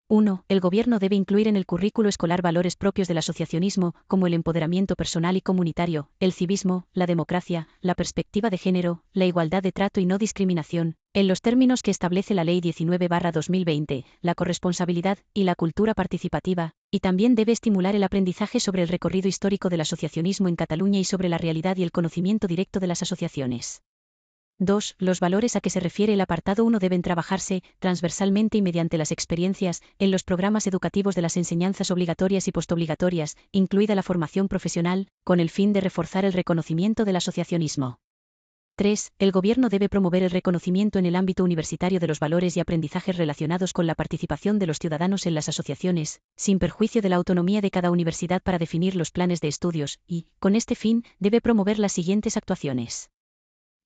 1. El Gobierno debe incluir en el currículo escolar valores propios del asociacionismo, como el empoderamiento personal y comunitario, el civismo, la democracia, la perspectiva de género, la igualdad de trato y no discriminación, en los términos que establece la Ley 19/2020, la corresponsabilidad y la cultura participativa, y también debe estimular el aprendizaje sobre el recorrido histórico del asociacionismo en Cataluña y sobre la realidad y el conocimiento directo de las asociaciones. 2. Los valores a que se refiere el apartado 1 deben trabajarse, transversalmente y mediante las experiencias, en los programas educativos de las enseñanzas obligatorias y postobligatorias, incluida la formación profesional, con el fin de reforzar el reconocimiento del asociacionismo. 3. El Gobierno debe promover el reconocimiento en el ámbito universitario de los valores y aprendizajes relacionados con la participación de los ciudadanos en las asociaciones, sin perjuicio de la autonomía de cada universidad para definir los planes de estudios, y, con este fin, debe promover las siguientes actuaciones.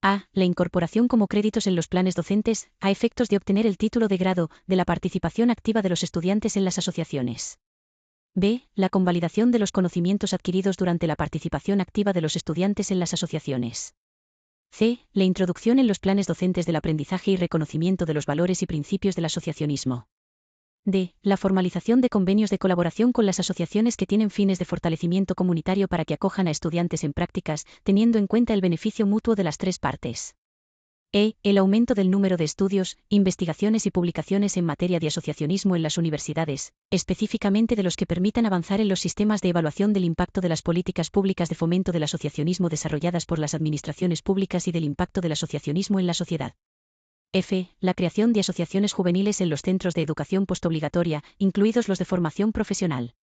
A. La incorporación como créditos en los planes docentes, a efectos de obtener el título de grado, de la participación activa de los estudiantes en las asociaciones. B. La convalidación de los conocimientos adquiridos durante la participación activa de los estudiantes en las asociaciones. C. La introducción en los planes docentes del aprendizaje y reconocimiento de los valores y principios del asociacionismo. D. La formalización de convenios de colaboración con las asociaciones que tienen fines de fortalecimiento comunitario para que acojan a estudiantes en prácticas, teniendo en cuenta el beneficio mutuo de las tres partes. E. El aumento del número de estudios, investigaciones y publicaciones en materia de asociacionismo en las universidades, específicamente de los que permitan avanzar en los sistemas de evaluación del impacto de las políticas públicas de fomento del asociacionismo desarrolladas por las administraciones públicas y del impacto del asociacionismo en la sociedad. F. La creación de asociaciones juveniles en los centros de educación postobligatoria, incluidos los de formación profesional.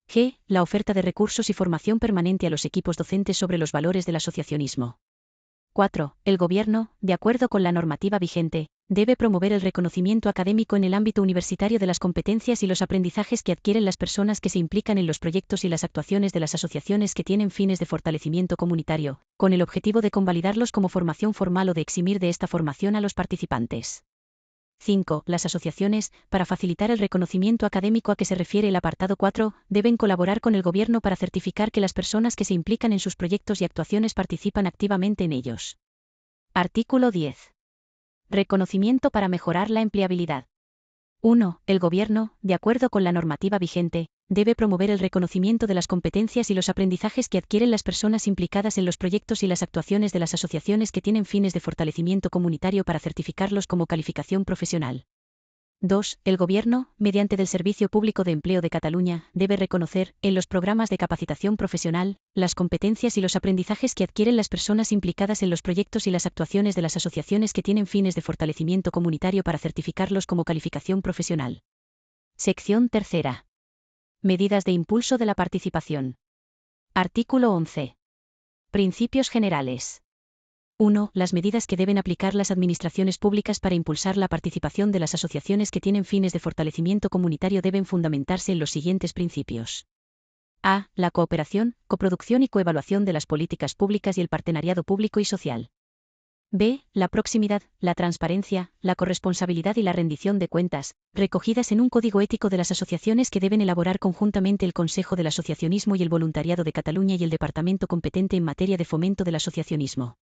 G. La oferta de recursos y formación permanente a los equipos docentes sobre los valores del asociacionismo. 4. El Gobierno, de acuerdo con la normativa vigente, debe promover el reconocimiento académico en el ámbito universitario de las competencias y los aprendizajes que adquieren las personas que se implican en los proyectos y las actuaciones de las asociaciones que tienen fines de fortalecimiento comunitario, con el objetivo de convalidarlos como formación formal o de eximir de esta formación a los participantes. 5. Las asociaciones, para facilitar el reconocimiento académico a que se refiere el apartado 4, deben colaborar con el Gobierno para certificar que las personas que se implican en sus proyectos y actuaciones participan activamente en ellos. Artículo 10. Reconocimiento para mejorar la empleabilidad. 1. El Gobierno, de acuerdo con la normativa vigente, debe promover el reconocimiento de las competencias y los aprendizajes que adquieren las personas implicadas en los proyectos y las actuaciones de las asociaciones que tienen fines de fortalecimiento comunitario para certificarlos como calificación profesional. 2. El Gobierno, mediante del Servicio Público de Empleo de Cataluña, debe reconocer, en los programas de capacitación profesional, las competencias y los aprendizajes que adquieren las personas implicadas en los proyectos y las actuaciones de las asociaciones que tienen fines de fortalecimiento comunitario para certificarlos como calificación profesional. Sección 3. Medidas de impulso de la participación. Artículo 11. Principios generales. 1. Las medidas que deben aplicar las administraciones públicas para impulsar la participación de las asociaciones que tienen fines de fortalecimiento comunitario deben fundamentarse en los siguientes principios. A. La cooperación, coproducción y coevaluación de las políticas públicas y el partenariado público y social. B. La proximidad, la transparencia, la corresponsabilidad y la rendición de cuentas, recogidas en un código ético de las asociaciones que deben elaborar conjuntamente el Consejo del Asociacionismo y el Voluntariado de Cataluña y el Departamento competente en materia de fomento del asociacionismo.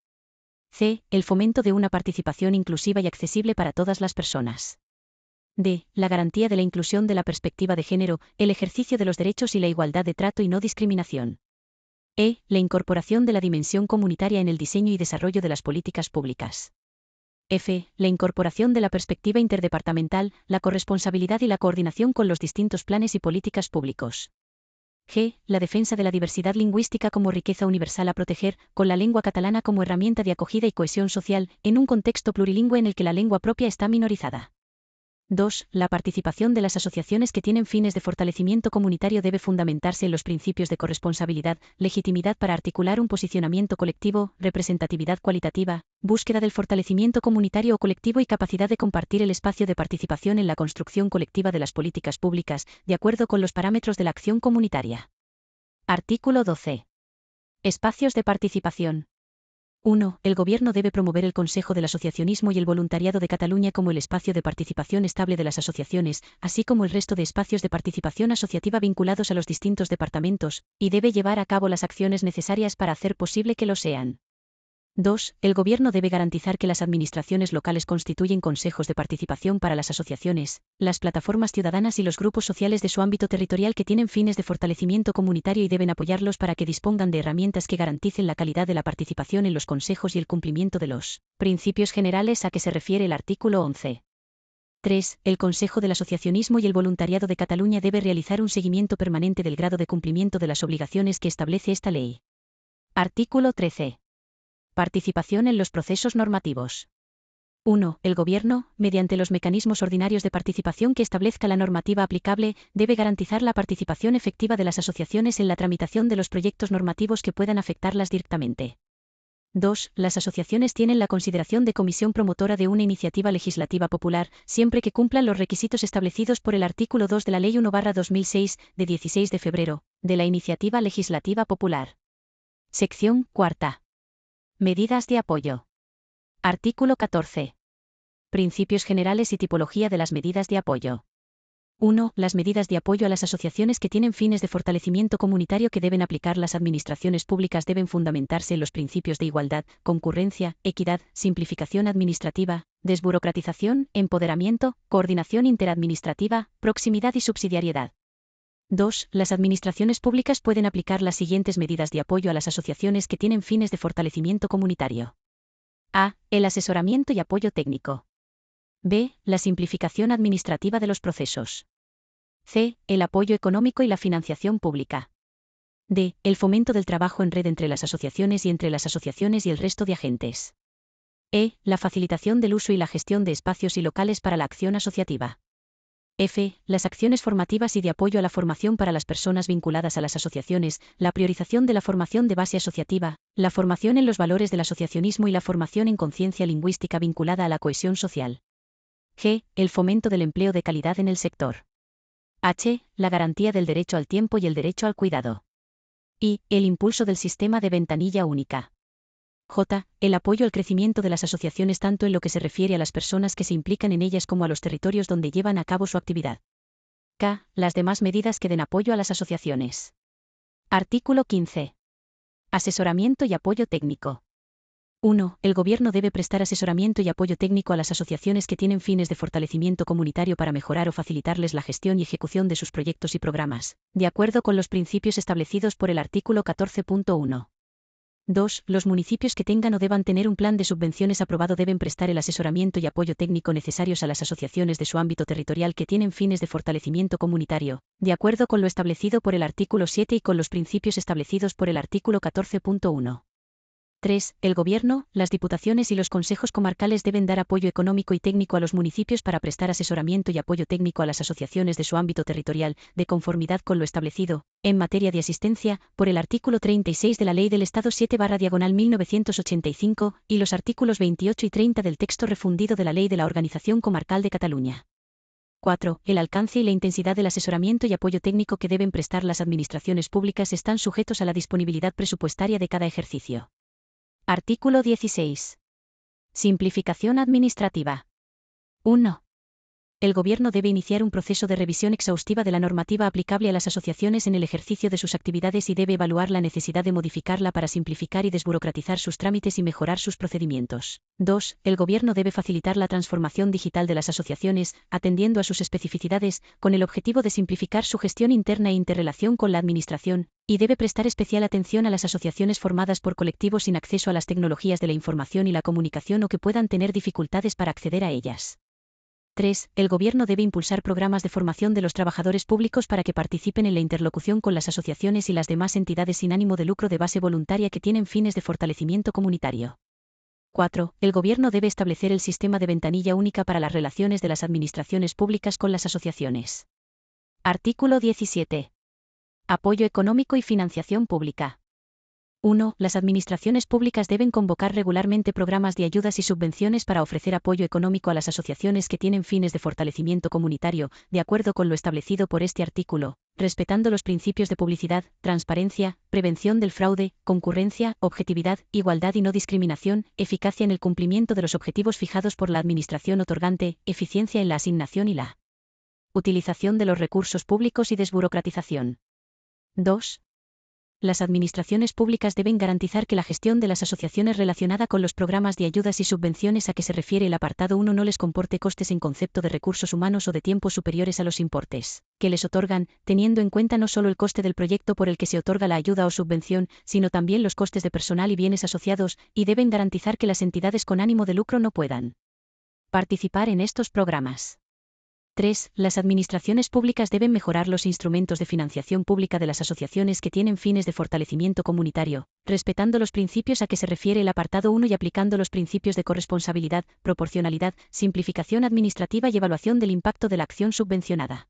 C. El fomento de una participación inclusiva y accesible para todas las personas. D. La garantía de la inclusión de la perspectiva de género, el ejercicio de los derechos y la igualdad de trato y no discriminación. E. La incorporación de la dimensión comunitaria en el diseño y desarrollo de las políticas públicas. F. La incorporación de la perspectiva interdepartamental, la corresponsabilidad y la coordinación con los distintos planes y políticas públicos. G. La defensa de la diversidad lingüística como riqueza universal a proteger, con la lengua catalana como herramienta de acogida y cohesión social, en un contexto plurilingüe en el que la lengua propia está minorizada. 2. La participación de las asociaciones que tienen fines de fortalecimiento comunitario debe fundamentarse en los principios de corresponsabilidad, legitimidad para articular un posicionamiento colectivo, representatividad cualitativa, búsqueda del fortalecimiento comunitario o colectivo y capacidad de compartir el espacio de participación en la construcción colectiva de las políticas públicas, de acuerdo con los parámetros de la acción comunitaria. Artículo 12. Espacios de participación. 1. El Gobierno debe promover el Consejo del Asociacionismo y el Voluntariado de Cataluña como el espacio de participación estable de las asociaciones, así como el resto de espacios de participación asociativa vinculados a los distintos departamentos, y debe llevar a cabo las acciones necesarias para hacer posible que lo sean. 2. El Gobierno debe garantizar que las administraciones locales constituyen consejos de participación para las asociaciones, las plataformas ciudadanas y los grupos sociales de su ámbito territorial que tienen fines de fortalecimiento comunitario y deben apoyarlos para que dispongan de herramientas que garanticen la calidad de la participación en los consejos y el cumplimiento de los principios generales a que se refiere el artículo 11. 3. El Consejo del Asociacionismo y el Voluntariado de Cataluña debe realizar un seguimiento permanente del grado de cumplimiento de las obligaciones que establece esta ley. Artículo 13. Participación en los procesos normativos. 1. El Gobierno, mediante los mecanismos ordinarios de participación que establezca la normativa aplicable, debe garantizar la participación efectiva de las asociaciones en la tramitación de los proyectos normativos que puedan afectarlas directamente. 2. Las asociaciones tienen la consideración de comisión promotora de una iniciativa legislativa popular, siempre que cumplan los requisitos establecidos por el artículo 2 de la Ley 1/2006, de 16 de febrero, de la iniciativa legislativa popular. Sección 4. Medidas de apoyo. Artículo 14. Principios generales y tipología de las medidas de apoyo. 1. Las medidas de apoyo a las asociaciones que tienen fines de fortalecimiento comunitario que deben aplicar las administraciones públicas deben fundamentarse en los principios de igualdad, concurrencia, equidad, simplificación administrativa, desburocratización, empoderamiento, coordinación interadministrativa, proximidad y subsidiariedad. 2. Las administraciones públicas pueden aplicar las siguientes medidas de apoyo a las asociaciones que tienen fines de fortalecimiento comunitario. A. El asesoramiento y apoyo técnico. B. La simplificación administrativa de los procesos. C. El apoyo económico y la financiación pública. D. El fomento del trabajo en red entre las asociaciones y entre las asociaciones y el resto de agentes. E. La facilitación del uso y la gestión de espacios y locales para la acción asociativa. F. Las acciones formativas y de apoyo a la formación para las personas vinculadas a las asociaciones, la priorización de la formación de base asociativa, la formación en los valores del asociacionismo y la formación en conciencia lingüística vinculada a la cohesión social. G. El fomento del empleo de calidad en el sector. H. La garantía del derecho al tiempo y el derecho al cuidado. I. El impulso del sistema de ventanilla única. J. El apoyo al crecimiento de las asociaciones tanto en lo que se refiere a las personas que se implican en ellas como a los territorios donde llevan a cabo su actividad. K. Las demás medidas que den apoyo a las asociaciones. Artículo 15. Asesoramiento y apoyo técnico. 1. El Gobierno debe prestar asesoramiento y apoyo técnico a las asociaciones que tienen fines de fortalecimiento comunitario para mejorar o facilitarles la gestión y ejecución de sus proyectos y programas, de acuerdo con los principios establecidos por el artículo 14.1. 2. Los municipios que tengan o deban tener un plan de subvenciones aprobado deben prestar el asesoramiento y apoyo técnico necesarios a las asociaciones de su ámbito territorial que tienen fines de fortalecimiento comunitario, de acuerdo con lo establecido por el artículo 7 y con los principios establecidos por el artículo 14.1. 3. El Gobierno, las diputaciones y los consejos comarcales deben dar apoyo económico y técnico a los municipios para prestar asesoramiento y apoyo técnico a las asociaciones de su ámbito territorial, de conformidad con lo establecido, en materia de asistencia, por el artículo 36 de la Ley del Estado 7/1985, y los artículos 28 y 30 del texto refundido de la Ley de la Organización Comarcal de Cataluña. 4. El alcance y la intensidad del asesoramiento y apoyo técnico que deben prestar las administraciones públicas están sujetos a la disponibilidad presupuestaria de cada ejercicio. Artículo 16. Simplificación administrativa. 1. El Gobierno debe iniciar un proceso de revisión exhaustiva de la normativa aplicable a las asociaciones en el ejercicio de sus actividades y debe evaluar la necesidad de modificarla para simplificar y desburocratizar sus trámites y mejorar sus procedimientos. 2. El Gobierno debe facilitar la transformación digital de las asociaciones, atendiendo a sus especificidades, con el objetivo de simplificar su gestión interna e interrelación con la Administración, y debe prestar especial atención a las asociaciones formadas por colectivos sin acceso a las tecnologías de la información y la comunicación o que puedan tener dificultades para acceder a ellas. 3. El Gobierno debe impulsar programas de formación de los trabajadores públicos para que participen en la interlocución con las asociaciones y las demás entidades sin ánimo de lucro de base voluntaria que tienen fines de fortalecimiento comunitario. 4. El Gobierno debe establecer el sistema de ventanilla única para las relaciones de las administraciones públicas con las asociaciones. Artículo 17. Apoyo económico y financiación pública. 1. Las administraciones públicas deben convocar regularmente programas de ayudas y subvenciones para ofrecer apoyo económico a las asociaciones que tienen fines de fortalecimiento comunitario, de acuerdo con lo establecido por este artículo, respetando los principios de publicidad, transparencia, prevención del fraude, concurrencia, objetividad, igualdad y no discriminación, eficacia en el cumplimiento de los objetivos fijados por la administración otorgante, eficiencia en la asignación y la utilización de los recursos públicos y desburocratización. 2. Las administraciones públicas deben garantizar que la gestión de las asociaciones relacionada con los programas de ayudas y subvenciones a que se refiere el apartado 1 no les comporte costes en concepto de recursos humanos o de tiempo superiores a los importes que les otorgan, teniendo en cuenta no solo el coste del proyecto por el que se otorga la ayuda o subvención, sino también los costes de personal y bienes asociados, y deben garantizar que las entidades con ánimo de lucro no puedan participar en estos programas. 3. Las administraciones públicas deben mejorar los instrumentos de financiación pública de las asociaciones que tienen fines de fortalecimiento comunitario, respetando los principios a que se refiere el apartado 1 y aplicando los principios de corresponsabilidad, proporcionalidad, simplificación administrativa y evaluación del impacto de la acción subvencionada.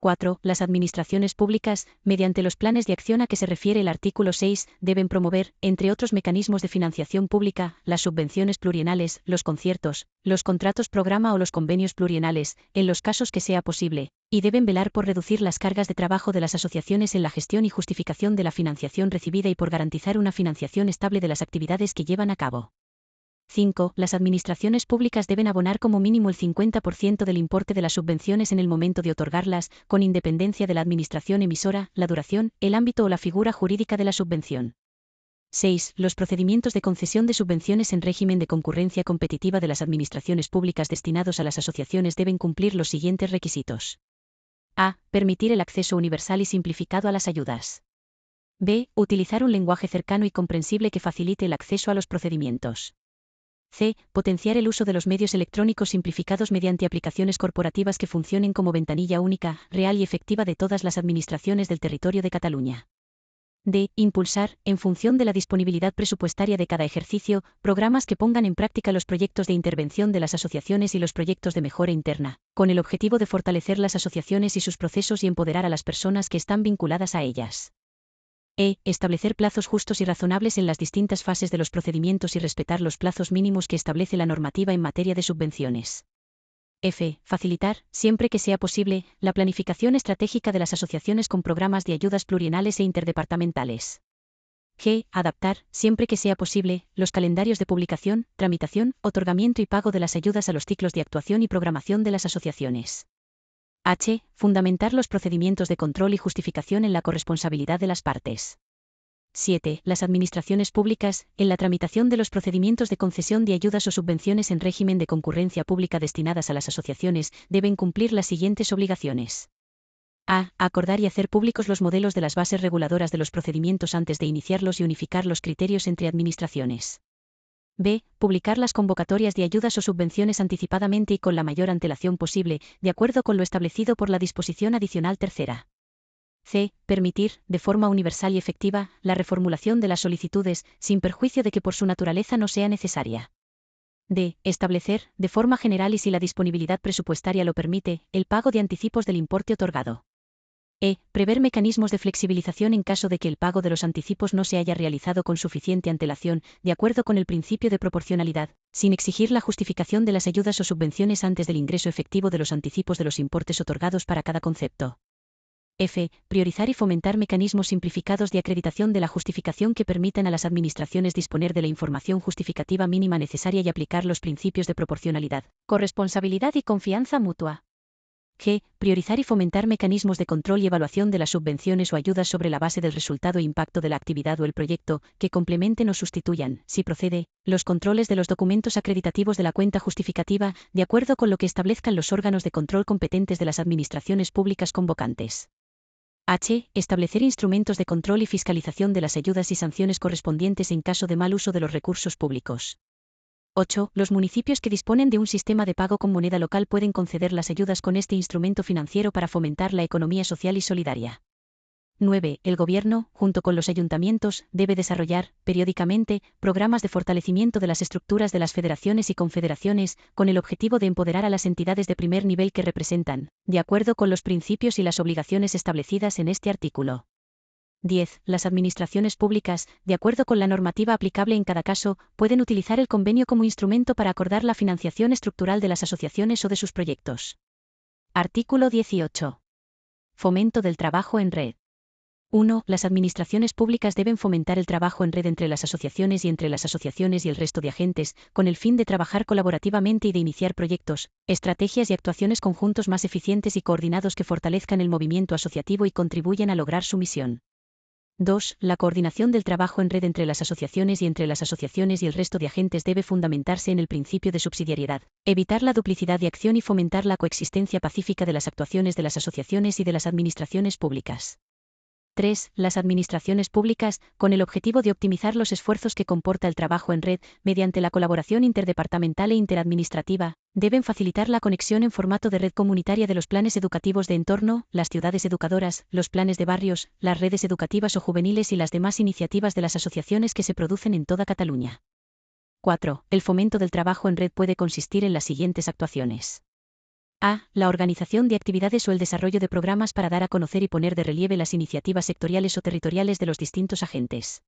4. Las administraciones públicas, mediante los planes de acción a que se refiere el artículo 6, deben promover, entre otros mecanismos de financiación pública, las subvenciones pluriennales, los conciertos, los contratos programa o los convenios pluriennales, en los casos que sea posible, y deben velar por reducir las cargas de trabajo de las asociaciones en la gestión y justificación de la financiación recibida y por garantizar una financiación estable de las actividades que llevan a cabo. 5. Las administraciones públicas deben abonar como mínimo el 50% del importe de las subvenciones en el momento de otorgarlas, con independencia de la administración emisora, la duración, el ámbito o la figura jurídica de la subvención. 6. Los procedimientos de concesión de subvenciones en régimen de concurrencia competitiva de las administraciones públicas destinados a las asociaciones deben cumplir los siguientes requisitos. A. Permitir el acceso universal y simplificado a las ayudas. B. Utilizar un lenguaje cercano y comprensible que facilite el acceso a los procedimientos. C. Potenciar el uso de los medios electrónicos simplificados mediante aplicaciones corporativas que funcionen como ventanilla única, real y efectiva de todas las administraciones del territorio de Cataluña. D. Impulsar, en función de la disponibilidad presupuestaria de cada ejercicio, programas que pongan en práctica los proyectos de intervención de las asociaciones y los proyectos de mejora interna, con el objetivo de fortalecer las asociaciones y sus procesos y empoderar a las personas que están vinculadas a ellas. E. Establecer plazos justos y razonables en las distintas fases de los procedimientos y respetar los plazos mínimos que establece la normativa en materia de subvenciones. F. Facilitar, siempre que sea posible, la planificación estratégica de las asociaciones con programas de ayudas pluriennales e interdepartamentales. G. Adaptar, siempre que sea posible, los calendarios de publicación, tramitación, otorgamiento y pago de las ayudas a los ciclos de actuación y programación de las asociaciones. H. Fundamentar los procedimientos de control y justificación en la corresponsabilidad de las partes. 7. Las administraciones públicas, en la tramitación de los procedimientos de concesión de ayudas o subvenciones en régimen de concurrencia pública destinadas a las asociaciones, deben cumplir las siguientes obligaciones. A. Acordar y hacer públicos los modelos de las bases reguladoras de los procedimientos antes de iniciarlos y unificar los criterios entre administraciones. B. Publicar las convocatorias de ayudas o subvenciones anticipadamente y con la mayor antelación posible, de acuerdo con lo establecido por la disposición adicional tercera. C. Permitir, de forma universal y efectiva, la reformulación de las solicitudes, sin perjuicio de que por su naturaleza no sea necesaria. D. Establecer, de forma general y si la disponibilidad presupuestaria lo permite, el pago de anticipos del importe otorgado. E. Prever mecanismos de flexibilización en caso de que el pago de los anticipos no se haya realizado con suficiente antelación, de acuerdo con el principio de proporcionalidad, sin exigir la justificación de las ayudas o subvenciones antes del ingreso efectivo de los anticipos de los importes otorgados para cada concepto. F. Priorizar y fomentar mecanismos simplificados de acreditación de la justificación que permitan a las administraciones disponer de la información justificativa mínima necesaria y aplicar los principios de proporcionalidad, corresponsabilidad y confianza mutua. G. Priorizar y fomentar mecanismos de control y evaluación de las subvenciones o ayudas sobre la base del resultado e impacto de la actividad o el proyecto, que complementen o sustituyan, si procede, los controles de los documentos acreditativos de la cuenta justificativa, de acuerdo con lo que establezcan los órganos de control competentes de las administraciones públicas convocantes. H. Establecer instrumentos de control y fiscalización de las ayudas y sanciones correspondientes en caso de mal uso de los recursos públicos. 8. Los municipios que disponen de un sistema de pago con moneda local pueden conceder las ayudas con este instrumento financiero para fomentar la economía social y solidaria. 9. El Gobierno, junto con los ayuntamientos, debe desarrollar, periódicamente, programas de fortalecimiento de las estructuras de las federaciones y confederaciones, con el objetivo de empoderar a las entidades de primer nivel que representan, de acuerdo con los principios y las obligaciones establecidas en este artículo. 10. Las administraciones públicas, de acuerdo con la normativa aplicable en cada caso, pueden utilizar el convenio como instrumento para acordar la financiación estructural de las asociaciones o de sus proyectos. Artículo 18. Fomento del trabajo en red. 1. Las administraciones públicas deben fomentar el trabajo en red entre las asociaciones y entre las asociaciones y el resto de agentes, con el fin de trabajar colaborativamente y de iniciar proyectos, estrategias y actuaciones conjuntos más eficientes y coordinados que fortalezcan el movimiento asociativo y contribuyan a lograr su misión. 2. La coordinación del trabajo en red entre las asociaciones y entre las asociaciones y el resto de agentes debe fundamentarse en el principio de subsidiariedad, evitar la duplicidad de acción y fomentar la coexistencia pacífica de las actuaciones de las asociaciones y de las administraciones públicas. 3. Las administraciones públicas, con el objetivo de optimizar los esfuerzos que comporta el trabajo en red, mediante la colaboración interdepartamental e interadministrativa, Deben facilitar la conexión en formato de red comunitaria de los planes educativos de entorno, las ciudades educadoras, los planes de barrios, las redes educativas o juveniles y las demás iniciativas de las asociaciones que se producen en toda Cataluña. 4. El fomento del trabajo en red puede consistir en las siguientes actuaciones. A. La organización de actividades o el desarrollo de programas para dar a conocer y poner de relieve las iniciativas sectoriales o territoriales de los distintos agentes.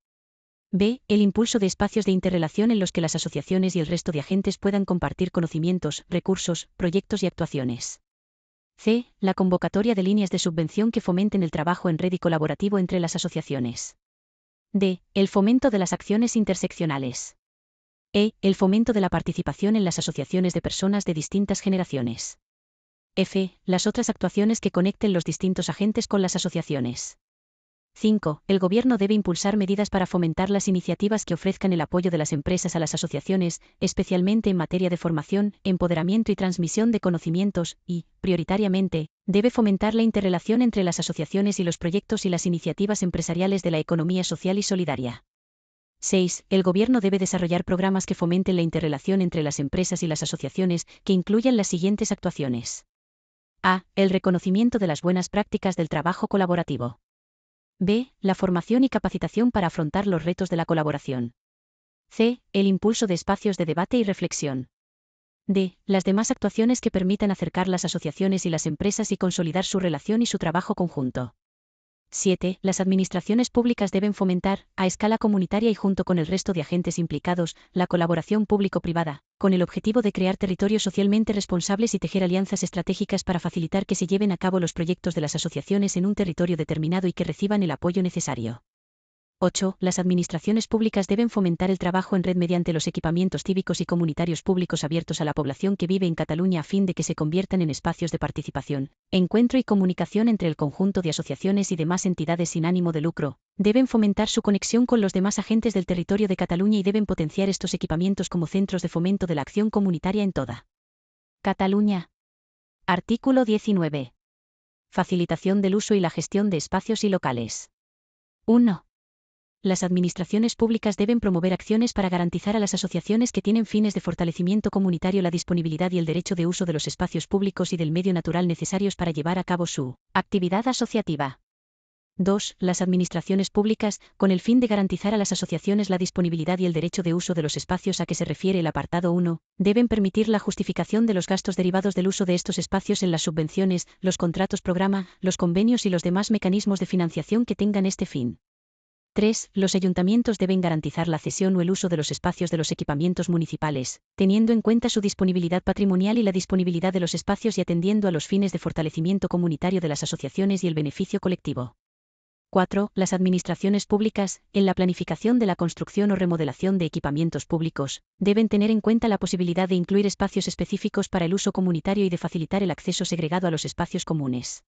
B. El impulso de espacios de interrelación en los que las asociaciones y el resto de agentes puedan compartir conocimientos, recursos, proyectos y actuaciones. C. La convocatoria de líneas de subvención que fomenten el trabajo en red y colaborativo entre las asociaciones. D. El fomento de las acciones interseccionales. E. El fomento de la participación en las asociaciones de personas de distintas generaciones. F. Las otras actuaciones que conecten los distintos agentes con las asociaciones. 5. El Gobierno debe impulsar medidas para fomentar las iniciativas que ofrezcan el apoyo de las empresas a las asociaciones, especialmente en materia de formación, empoderamiento y transmisión de conocimientos, y, prioritariamente, debe fomentar la interrelación entre las asociaciones y los proyectos y las iniciativas empresariales de la economía social y solidaria. 6. El Gobierno debe desarrollar programas que fomenten la interrelación entre las empresas y las asociaciones, que incluyan las siguientes actuaciones. A. El reconocimiento de las buenas prácticas del trabajo colaborativo. B. La formación y capacitación para afrontar los retos de la colaboración. C. El impulso de espacios de debate y reflexión. D. Las demás actuaciones que permitan acercar las asociaciones y las empresas y consolidar su relación y su trabajo conjunto. 7. Las administraciones públicas deben fomentar, a escala comunitaria y junto con el resto de agentes implicados, la colaboración público-privada, con el objetivo de crear territorios socialmente responsables y tejer alianzas estratégicas para facilitar que se lleven a cabo los proyectos de las asociaciones en un territorio determinado y que reciban el apoyo necesario. 8. Las administraciones públicas deben fomentar el trabajo en red mediante los equipamientos cívicos y comunitarios públicos abiertos a la población que vive en Cataluña a fin de que se conviertan en espacios de participación, encuentro y comunicación entre el conjunto de asociaciones y demás entidades sin ánimo de lucro. Deben fomentar su conexión con los demás agentes del territorio de Cataluña y deben potenciar estos equipamientos como centros de fomento de la acción comunitaria en toda Cataluña. Artículo 19. Facilitación del uso y la gestión de espacios y locales. 1. Las administraciones públicas deben promover acciones para garantizar a las asociaciones que tienen fines de fortalecimiento comunitario la disponibilidad y el derecho de uso de los espacios públicos y del medio natural necesarios para llevar a cabo su actividad asociativa. 2. Las administraciones públicas, con el fin de garantizar a las asociaciones la disponibilidad y el derecho de uso de los espacios a que se refiere el apartado 1, deben permitir la justificación de los gastos derivados del uso de estos espacios en las subvenciones, los contratos programa, los convenios y los demás mecanismos de financiación que tengan este fin. 3. Los ayuntamientos deben garantizar la cesión o el uso de los espacios de los equipamientos municipales, teniendo en cuenta su disponibilidad patrimonial y la disponibilidad de los espacios y atendiendo a los fines de fortalecimiento comunitario de las asociaciones y el beneficio colectivo. 4. Las administraciones públicas, en la planificación de la construcción o remodelación de equipamientos públicos, deben tener en cuenta la posibilidad de incluir espacios específicos para el uso comunitario y de facilitar el acceso segregado a los espacios comunes.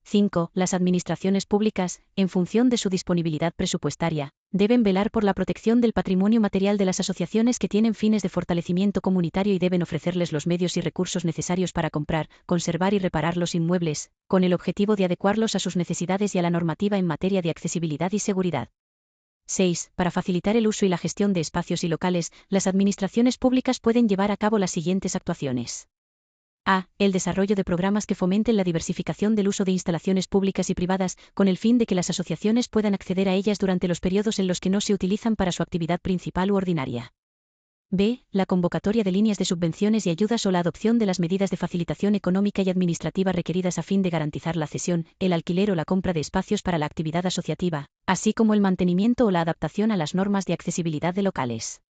5. Las administraciones públicas, en función de su disponibilidad presupuestaria, deben velar por la protección del patrimonio material de las asociaciones que tienen fines de fortalecimiento comunitario y deben ofrecerles los medios y recursos necesarios para comprar, conservar y reparar los inmuebles, con el objetivo de adecuarlos a sus necesidades y a la normativa en materia de accesibilidad y seguridad. 6. Para facilitar el uso y la gestión de espacios y locales, las administraciones públicas pueden llevar a cabo las siguientes actuaciones. A. El desarrollo de programas que fomenten la diversificación del uso de instalaciones públicas y privadas, con el fin de que las asociaciones puedan acceder a ellas durante los periodos en los que no se utilizan para su actividad principal u ordinaria. B. La convocatoria de líneas de subvenciones y ayudas o la adopción de las medidas de facilitación económica y administrativa requeridas a fin de garantizar la cesión, el alquiler o la compra de espacios para la actividad asociativa, así como el mantenimiento o la adaptación a las normas de accesibilidad de locales.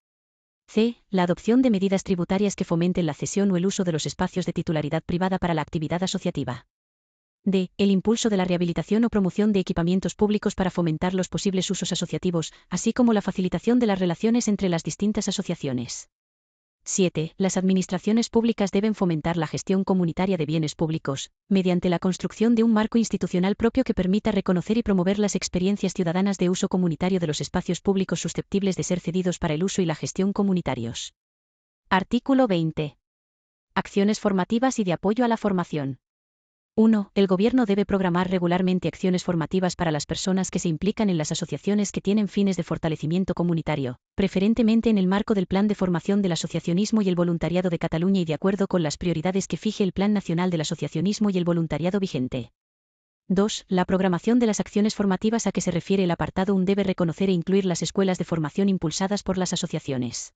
C. La adopción de medidas tributarias que fomenten la cesión o el uso de los espacios de titularidad privada para la actividad asociativa. D. El impulso de la rehabilitación o promoción de equipamientos públicos para fomentar los posibles usos asociativos, así como la facilitación de las relaciones entre las distintas asociaciones. 7. Las administraciones públicas deben fomentar la gestión comunitaria de bienes públicos, mediante la construcción de un marco institucional propio que permita reconocer y promover las experiencias ciudadanas de uso comunitario de los espacios públicos susceptibles de ser cedidos para el uso y la gestión comunitarios. Artículo 20. Acciones formativas y de apoyo a la formación. 1. El gobierno debe programar regularmente acciones formativas para las personas que se implican en las asociaciones que tienen fines de fortalecimiento comunitario, preferentemente en el marco del Plan de Formación del Asociacionismo y el Voluntariado de Cataluña y de acuerdo con las prioridades que fije el Plan Nacional del Asociacionismo y el Voluntariado vigente. 2. La programación de las acciones formativas a que se refiere el apartado 1 debe reconocer e incluir las escuelas de formación impulsadas por las asociaciones.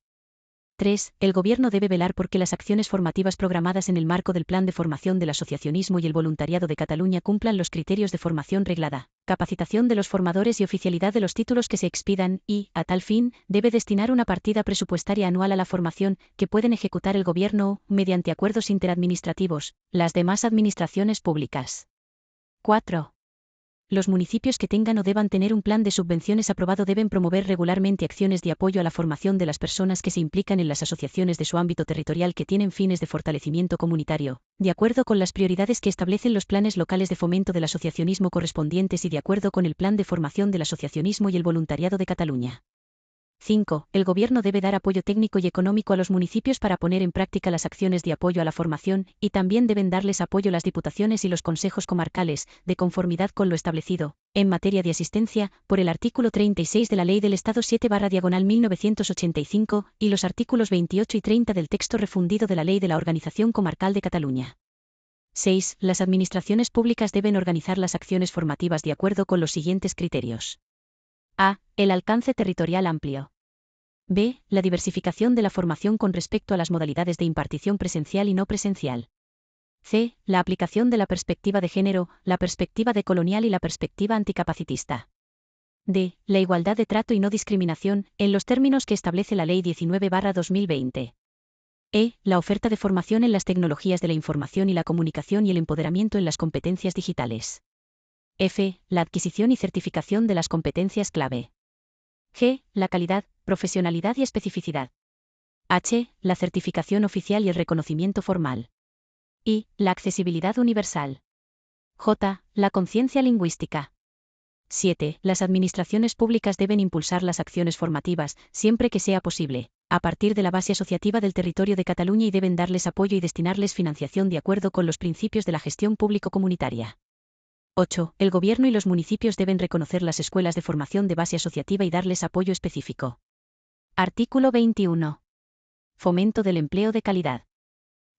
3. El Gobierno debe velar por que las acciones formativas programadas en el marco del Plan de Formación del Asociacionismo y el Voluntariado de Cataluña cumplan los criterios de formación reglada, capacitación de los formadores y oficialidad de los títulos que se expidan y, a tal fin, debe destinar una partida presupuestaria anual a la formación, que pueden ejecutar el Gobierno o, mediante acuerdos interadministrativos, las demás administraciones públicas. 4. Los municipios que tengan o deban tener un plan de subvenciones aprobado deben promover regularmente acciones de apoyo a la formación de las personas que se implican en las asociaciones de su ámbito territorial que tienen fines de fortalecimiento comunitario, de acuerdo con las prioridades que establecen los planes locales de fomento del asociacionismo correspondientes y de acuerdo con el Plan de Formación del Asociacionismo y el Voluntariado de Cataluña. 5. El Gobierno debe dar apoyo técnico y económico a los municipios para poner en práctica las acciones de apoyo a la formación, y también deben darles apoyo las diputaciones y los consejos comarcales, de conformidad con lo establecido, en materia de asistencia, por el artículo 36 de la Ley del Estado 7/1985, y los artículos 28 y 30 del texto refundido de la Ley de la Organización Comarcal de Cataluña. 6. Las administraciones públicas deben organizar las acciones formativas de acuerdo con los siguientes criterios. A. El alcance territorial amplio. B. La diversificación de la formación con respecto a las modalidades de impartición presencial y no presencial. C. La aplicación de la perspectiva de género, la perspectiva decolonial y la perspectiva anticapacitista. D. La igualdad de trato y no discriminación, en los términos que establece la Ley 19/2020. E. La oferta de formación en las tecnologías de la información y la comunicación y el empoderamiento en las competencias digitales. F. La adquisición y certificación de las competencias clave. G. La calidad, profesionalidad y especificidad. H. La certificación oficial y el reconocimiento formal. I. La accesibilidad universal. J. La conciencia lingüística. 7. Las administraciones públicas deben impulsar las acciones formativas, siempre que sea posible, a partir de la base asociativa del territorio de Cataluña y deben darles apoyo y destinarles financiación de acuerdo con los principios de la gestión público-comunitaria. 8. El Gobierno y los municipios deben reconocer las escuelas de formación de base asociativa y darles apoyo específico. Artículo 21. Fomento del empleo de calidad.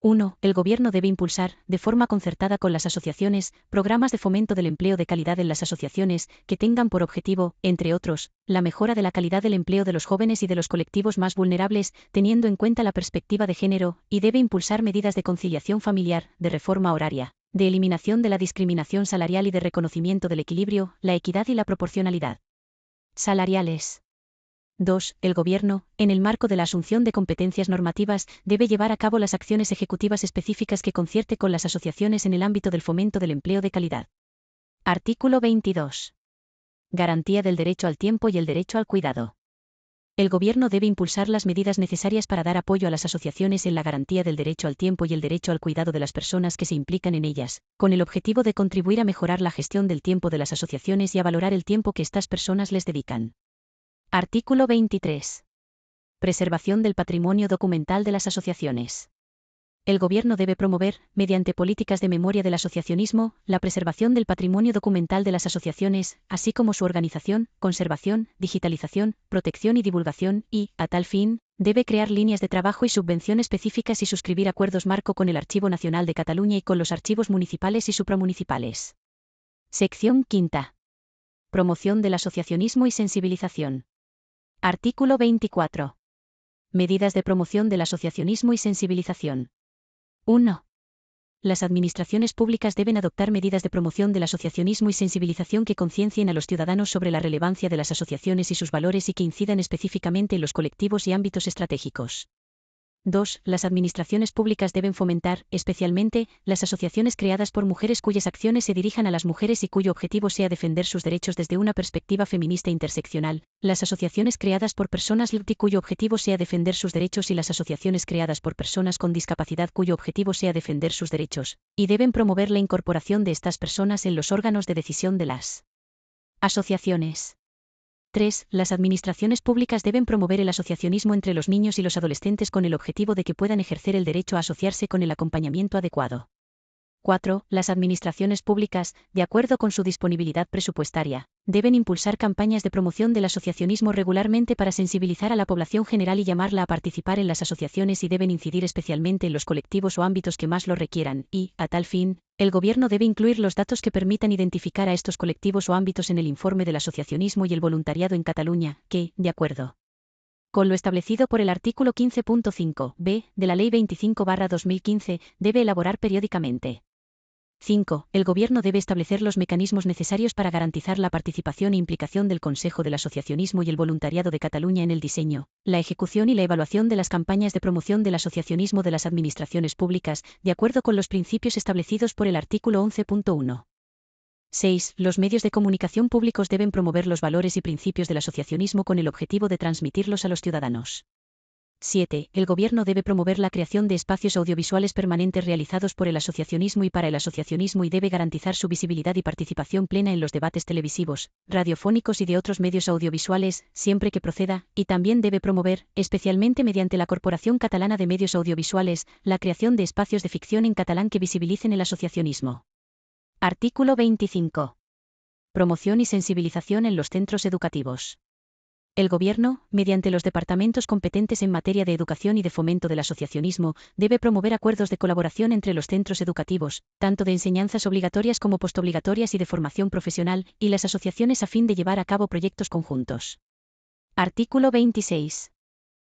1. El Gobierno debe impulsar, de forma concertada con las asociaciones, programas de fomento del empleo de calidad en las asociaciones, que tengan por objetivo, entre otros, la mejora de la calidad del empleo de los jóvenes y de los colectivos más vulnerables, teniendo en cuenta la perspectiva de género, y debe impulsar medidas de conciliación familiar, de reforma horaria, de eliminación de la discriminación salarial y de reconocimiento del equilibrio, la equidad y la proporcionalidad salariales. 2. El Gobierno, en el marco de la asunción de competencias normativas, debe llevar a cabo las acciones ejecutivas específicas que concierte con las asociaciones en el ámbito del fomento del empleo de calidad. Artículo 22. Garantía del derecho al tiempo y el derecho al cuidado. El Gobierno debe impulsar las medidas necesarias para dar apoyo a las asociaciones en la garantía del derecho al tiempo y el derecho al cuidado de las personas que se implican en ellas, con el objetivo de contribuir a mejorar la gestión del tiempo de las asociaciones y a valorar el tiempo que estas personas les dedican. Artículo 23. Preservación del patrimonio documental de las asociaciones. El Gobierno debe promover, mediante políticas de memoria del asociacionismo, la preservación del patrimonio documental de las asociaciones, así como su organización, conservación, digitalización, protección y divulgación, y, a tal fin, debe crear líneas de trabajo y subvención específicas y suscribir acuerdos marco con el Archivo Nacional de Cataluña y con los archivos municipales y supramunicipales. Sección 5. Promoción del asociacionismo y sensibilización. Artículo 24. Medidas de promoción del asociacionismo y sensibilización. 1. Las administraciones públicas deben adoptar medidas de promoción del asociacionismo y sensibilización que conciencien a los ciudadanos sobre la relevancia de las asociaciones y sus valores y que incidan específicamente en los colectivos y ámbitos estratégicos. 2. Las administraciones públicas deben fomentar, especialmente, las asociaciones creadas por mujeres cuyas acciones se dirijan a las mujeres y cuyo objetivo sea defender sus derechos desde una perspectiva feminista interseccional, las asociaciones creadas por personas LGBTI cuyo objetivo sea defender sus derechos y las asociaciones creadas por personas con discapacidad cuyo objetivo sea defender sus derechos, y deben promover la incorporación de estas personas en los órganos de decisión de las asociaciones. 3. Las administraciones públicas deben promover el asociacionismo entre los niños y los adolescentes con el objetivo de que puedan ejercer el derecho a asociarse con el acompañamiento adecuado. 4. Las administraciones públicas, de acuerdo con su disponibilidad presupuestaria, deben impulsar campañas de promoción del asociacionismo regularmente para sensibilizar a la población general y llamarla a participar en las asociaciones, y deben incidir especialmente en los colectivos o ámbitos que más lo requieran, y, a tal fin, el gobierno debe incluir los datos que permitan identificar a estos colectivos o ámbitos en el informe del asociacionismo y el voluntariado en Cataluña, que, de acuerdo con lo establecido por el artículo 15.5b de la Ley 25/2015, debe elaborar periódicamente. 5. El Gobierno debe establecer los mecanismos necesarios para garantizar la participación e implicación del Consejo del Asociacionismo y el Voluntariado de Cataluña en el diseño, la ejecución y la evaluación de las campañas de promoción del asociacionismo de las administraciones públicas, de acuerdo con los principios establecidos por el artículo 11.1. 6. Los medios de comunicación públicos deben promover los valores y principios del asociacionismo con el objetivo de transmitirlos a los ciudadanos. 7. El Gobierno debe promover la creación de espacios audiovisuales permanentes realizados por el asociacionismo y para el asociacionismo, y debe garantizar su visibilidad y participación plena en los debates televisivos, radiofónicos y de otros medios audiovisuales, siempre que proceda, y también debe promover, especialmente mediante la Corporación Catalana de Medios Audiovisuales, la creación de espacios de ficción en catalán que visibilicen el asociacionismo. Artículo 25. Promoción y sensibilización en los centros educativos. El Gobierno, mediante los departamentos competentes en materia de educación y de fomento del asociacionismo, debe promover acuerdos de colaboración entre los centros educativos, tanto de enseñanzas obligatorias como postobligatorias y de formación profesional, y las asociaciones a fin de llevar a cabo proyectos conjuntos. Artículo 26.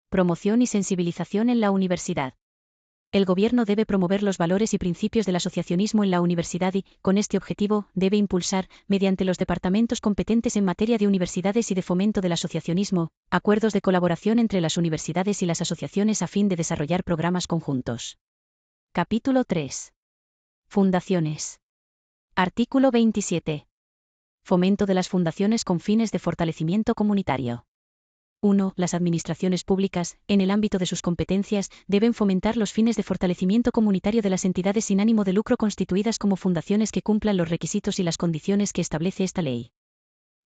Promoción y sensibilización en la universidad. El Gobierno debe promover los valores y principios del asociacionismo en la universidad y, con este objetivo, debe impulsar, mediante los departamentos competentes en materia de universidades y de fomento del asociacionismo, acuerdos de colaboración entre las universidades y las asociaciones a fin de desarrollar programas conjuntos. Capítulo 3. Fundaciones. Artículo 27. Fomento de las fundaciones con fines de fortalecimiento comunitario. 1. Las administraciones públicas, en el ámbito de sus competencias, deben fomentar los fines de fortalecimiento comunitario de las entidades sin ánimo de lucro constituidas como fundaciones que cumplan los requisitos y las condiciones que establece esta ley.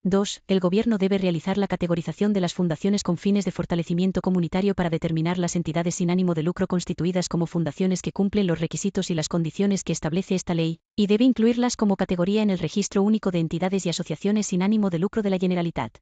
2. El Gobierno debe realizar la categorización de las fundaciones con fines de fortalecimiento comunitario para determinar las entidades sin ánimo de lucro constituidas como fundaciones que cumplen los requisitos y las condiciones que establece esta ley, y debe incluirlas como categoría en el Registro Único de Entidades y Asociaciones sin ánimo de lucro de la Generalitat.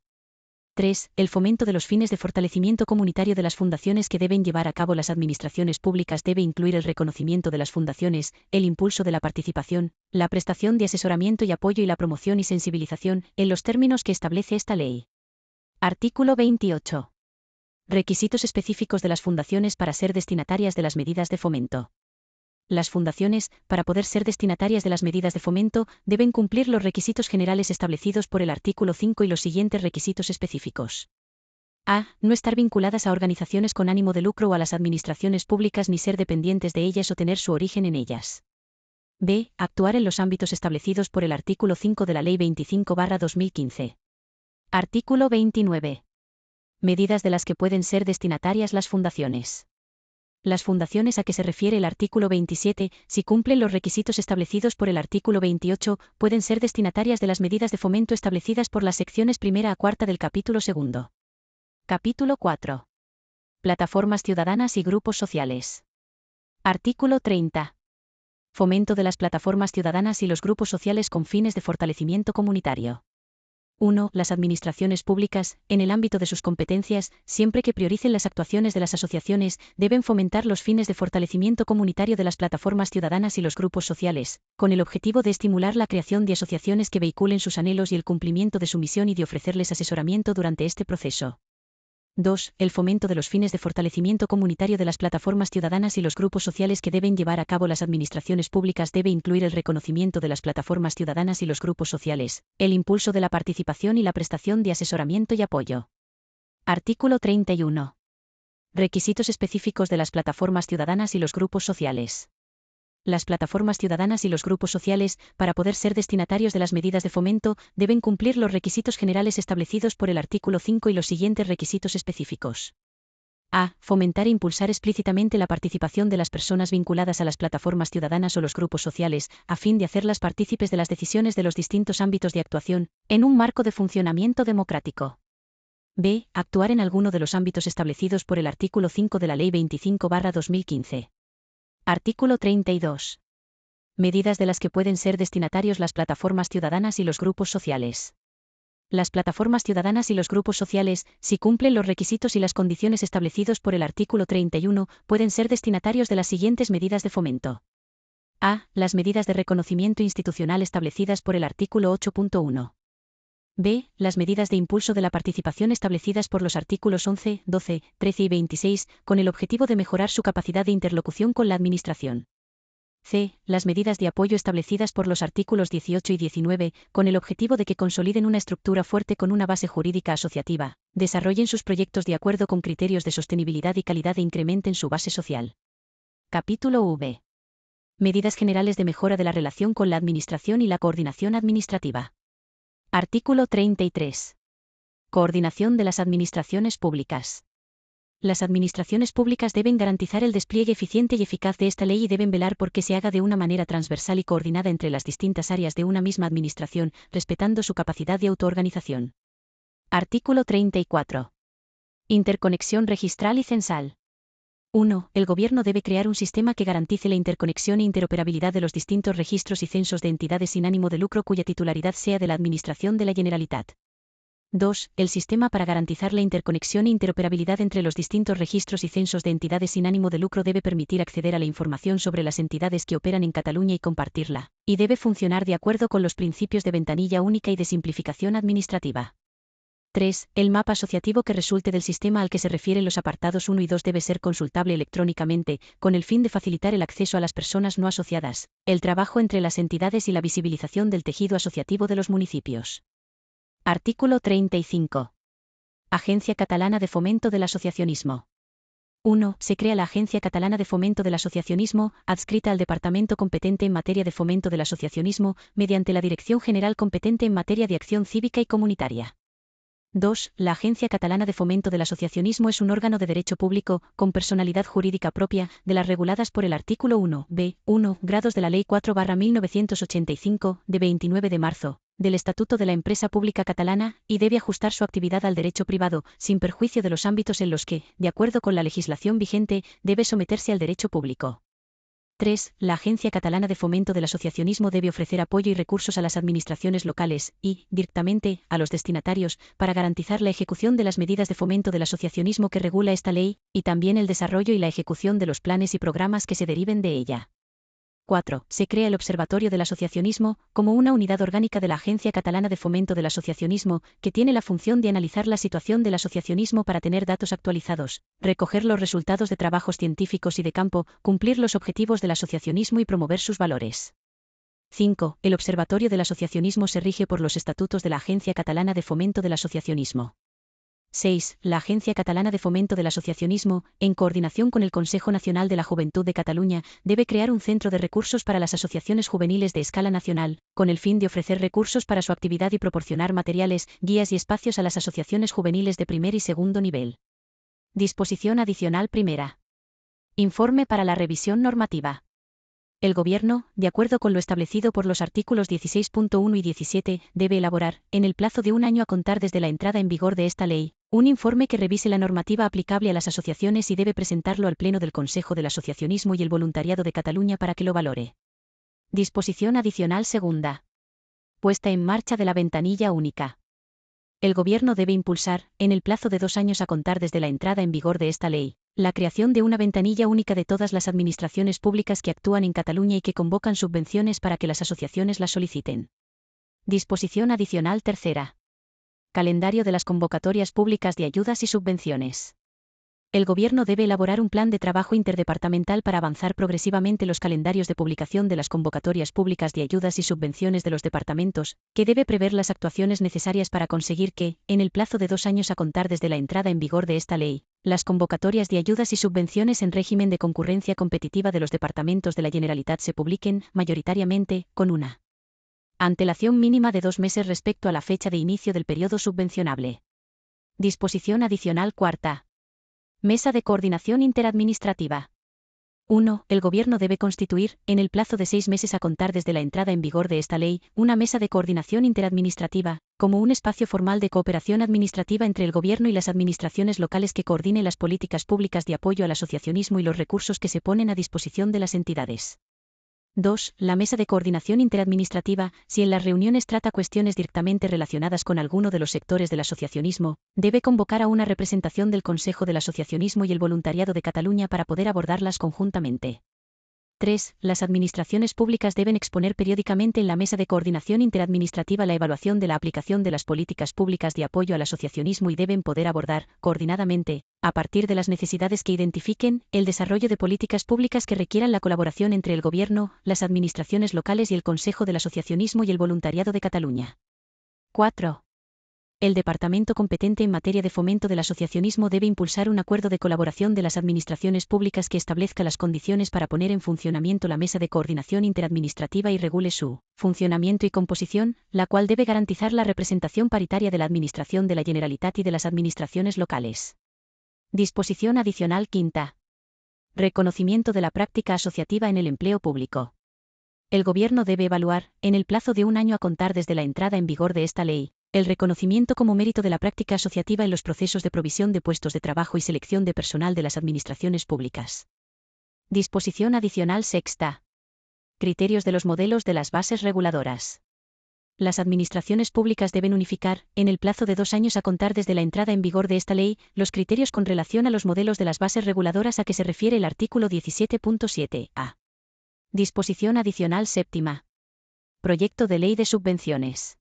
3. El fomento de los fines de fortalecimiento comunitario de las fundaciones que deben llevar a cabo las administraciones públicas debe incluir el reconocimiento de las fundaciones, el impulso de la participación, la prestación de asesoramiento y apoyo y la promoción y sensibilización, en los términos que establece esta ley. Artículo 28. Requisitos específicos de las fundaciones para ser destinatarias de las medidas de fomento. Las fundaciones, para poder ser destinatarias de las medidas de fomento, deben cumplir los requisitos generales establecidos por el artículo 5 y los siguientes requisitos específicos. A. No estar vinculadas a organizaciones con ánimo de lucro o a las administraciones públicas ni ser dependientes de ellas o tener su origen en ellas. B. Actuar en los ámbitos establecidos por el artículo 5 de la Ley 25/2015. Artículo 29. Medidas de las que pueden ser destinatarias las fundaciones. Las fundaciones a que se refiere el artículo 27, si cumplen los requisitos establecidos por el artículo 28, pueden ser destinatarias de las medidas de fomento establecidas por las secciones 1 a 4 del capítulo 2. Capítulo 4. Plataformas ciudadanas y grupos sociales. Artículo 30. Fomento de las plataformas ciudadanas y los grupos sociales con fines de fortalecimiento comunitario. 1. Las administraciones públicas, en el ámbito de sus competencias, siempre que prioricen las actuaciones de las asociaciones, deben fomentar los fines de fortalecimiento comunitario de las plataformas ciudadanas y los grupos sociales, con el objetivo de estimular la creación de asociaciones que vehiculen sus anhelos y el cumplimiento de su misión y de ofrecerles asesoramiento durante este proceso. 2. El fomento de los fines de fortalecimiento comunitario de las plataformas ciudadanas y los grupos sociales que deben llevar a cabo las administraciones públicas debe incluir el reconocimiento de las plataformas ciudadanas y los grupos sociales, el impulso de la participación y la prestación de asesoramiento y apoyo. Artículo 31. Requisitos específicos de las plataformas ciudadanas y los grupos sociales. Las plataformas ciudadanas y los grupos sociales, para poder ser destinatarios de las medidas de fomento, deben cumplir los requisitos generales establecidos por el artículo 5 y los siguientes requisitos específicos. A. Fomentar e impulsar explícitamente la participación de las personas vinculadas a las plataformas ciudadanas o los grupos sociales, a fin de hacerlas partícipes de las decisiones de los distintos ámbitos de actuación, en un marco de funcionamiento democrático. B. Actuar en alguno de los ámbitos establecidos por el artículo 5 de la Ley 25/2015. Artículo 32. Medidas de las que pueden ser destinatarios las plataformas ciudadanas y los grupos sociales. Las plataformas ciudadanas y los grupos sociales, si cumplen los requisitos y las condiciones establecidos por el artículo 31, pueden ser destinatarios de las siguientes medidas de fomento. A. Las medidas de reconocimiento institucional establecidas por el artículo 8.1. B. Las medidas de impulso de la participación establecidas por los artículos 11, 12, 13 y 26, con el objetivo de mejorar su capacidad de interlocución con la Administración. C. Las medidas de apoyo establecidas por los artículos 18 y 19, con el objetivo de que consoliden una estructura fuerte con una base jurídica asociativa, desarrollen sus proyectos de acuerdo con criterios de sostenibilidad y calidad e incrementen su base social. Capítulo V. Medidas generales de mejora de la relación con la Administración y la coordinación administrativa. Artículo 33. Coordinación de las administraciones públicas. Las administraciones públicas deben garantizar el despliegue eficiente y eficaz de esta ley y deben velar por que se haga de una manera transversal y coordinada entre las distintas áreas de una misma administración, respetando su capacidad de autoorganización. Artículo 34. Interconexión registral y censal. 1. El Gobierno debe crear un sistema que garantice la interconexión e interoperabilidad de los distintos registros y censos de entidades sin ánimo de lucro cuya titularidad sea de la Administración de la Generalitat. 2. El sistema para garantizar la interconexión e interoperabilidad entre los distintos registros y censos de entidades sin ánimo de lucro debe permitir acceder a la información sobre las entidades que operan en Cataluña y compartirla, y debe funcionar de acuerdo con los principios de ventanilla única y de simplificación administrativa. 3. El mapa asociativo que resulte del sistema al que se refieren los apartados 1 y 2 debe ser consultable electrónicamente, con el fin de facilitar el acceso a las personas no asociadas, el trabajo entre las entidades y la visibilización del tejido asociativo de los municipios. Artículo 35. Agencia Catalana de Fomento del Asociacionismo. 1. Se crea la Agencia Catalana de Fomento del Asociacionismo, adscrita al Departamento competente en materia de fomento del asociacionismo, mediante la Dirección General competente en materia de acción cívica y comunitaria. 2. La Agencia Catalana de Fomento del Asociacionismo es un órgano de derecho público, con personalidad jurídica propia, de las reguladas por el artículo 1, b. 1, grados de la Ley 4/1985, de 29 de marzo, del Estatuto de la Empresa Pública Catalana, y debe ajustar su actividad al derecho privado, sin perjuicio de los ámbitos en los que, de acuerdo con la legislación vigente, debe someterse al derecho público. 3. La Agencia Catalana de Fomento del Asociacionismo debe ofrecer apoyo y recursos a las administraciones locales, y, directamente, a los destinatarios, para garantizar la ejecución de las medidas de fomento del asociacionismo que regula esta ley, y también el desarrollo y la ejecución de los planes y programas que se deriven de ella. 4. Se crea el Observatorio del Asociacionismo, como una unidad orgánica de la Agencia Catalana de Fomento del Asociacionismo, que tiene la función de analizar la situación del asociacionismo para tener datos actualizados, recoger los resultados de trabajos científicos y de campo, cumplir los objetivos del asociacionismo y promover sus valores. 5. El Observatorio del Asociacionismo se rige por los estatutos de la Agencia Catalana de Fomento del Asociacionismo. 6. La Agencia Catalana de Fomento del Asociacionismo, en coordinación con el Consejo Nacional de la Juventud de Cataluña, debe crear un centro de recursos para las asociaciones juveniles de escala nacional, con el fin de ofrecer recursos para su actividad y proporcionar materiales, guías y espacios a las asociaciones juveniles de primer y segundo nivel. Disposición adicional primera. Informe para la revisión normativa. El Gobierno, de acuerdo con lo establecido por los artículos 16.1 y 17, debe elaborar, en el plazo de un año a contar desde la entrada en vigor de esta ley, un informe que revise la normativa aplicable a las asociaciones y debe presentarlo al Pleno del Consejo del Asociacionismo y el Voluntariado de Cataluña para que lo valore. Disposición adicional segunda. Puesta en marcha de la ventanilla única. El Gobierno debe impulsar, en el plazo de 2 años a contar desde la entrada en vigor de esta ley, la creación de una ventanilla única de todas las administraciones públicas que actúan en Cataluña y que convocan subvenciones para que las asociaciones las soliciten. Disposición adicional tercera. Calendario de las convocatorias públicas de ayudas y subvenciones. El Gobierno debe elaborar un plan de trabajo interdepartamental para avanzar progresivamente los calendarios de publicación de las convocatorias públicas de ayudas y subvenciones de los departamentos, que debe prever las actuaciones necesarias para conseguir que, en el plazo de 2 años a contar desde la entrada en vigor de esta ley, las convocatorias de ayudas y subvenciones en régimen de concurrencia competitiva de los departamentos de la Generalitat se publiquen, mayoritariamente, con una antelación mínima de 2 meses respecto a la fecha de inicio del periodo subvencionable. Disposición adicional cuarta. Mesa de Coordinación Interadministrativa. 1. El Gobierno debe constituir, en el plazo de 6 meses a contar desde la entrada en vigor de esta ley, una mesa de coordinación interadministrativa, como un espacio formal de cooperación administrativa entre el Gobierno y las administraciones locales que coordine las políticas públicas de apoyo al asociacionismo y los recursos que se ponen a disposición de las entidades. 2. La mesa de coordinación interadministrativa, si en las reuniones trata cuestiones directamente relacionadas con alguno de los sectores del asociacionismo, debe convocar a una representación del Consejo del Asociacionismo y el Voluntariado de Cataluña para poder abordarlas conjuntamente. 3. Las administraciones públicas deben exponer periódicamente en la mesa de coordinación interadministrativa la evaluación de la aplicación de las políticas públicas de apoyo al asociacionismo y deben poder abordar, coordinadamente, a partir de las necesidades que identifiquen, el desarrollo de políticas públicas que requieran la colaboración entre el Gobierno, las administraciones locales y el Consejo del Asociacionismo y el Voluntariado de Cataluña. 4. El departamento competente en materia de fomento del asociacionismo debe impulsar un acuerdo de colaboración de las administraciones públicas que establezca las condiciones para poner en funcionamiento la mesa de coordinación interadministrativa y regule su funcionamiento y composición, la cual debe garantizar la representación paritaria de la Administración de la Generalitat y de las administraciones locales. Disposición adicional quinta. Reconocimiento de la práctica asociativa en el empleo público. El Gobierno debe evaluar, en el plazo de un año a contar desde la entrada en vigor de esta ley, el reconocimiento como mérito de la práctica asociativa en los procesos de provisión de puestos de trabajo y selección de personal de las administraciones públicas. Disposición adicional sexta. Criterios de los modelos de las bases reguladoras. Las administraciones públicas deben unificar, en el plazo de 2 años a contar desde la entrada en vigor de esta ley, los criterios con relación a los modelos de las bases reguladoras a que se refiere el artículo 17.7a. Disposición adicional séptima. Proyecto de ley de subvenciones.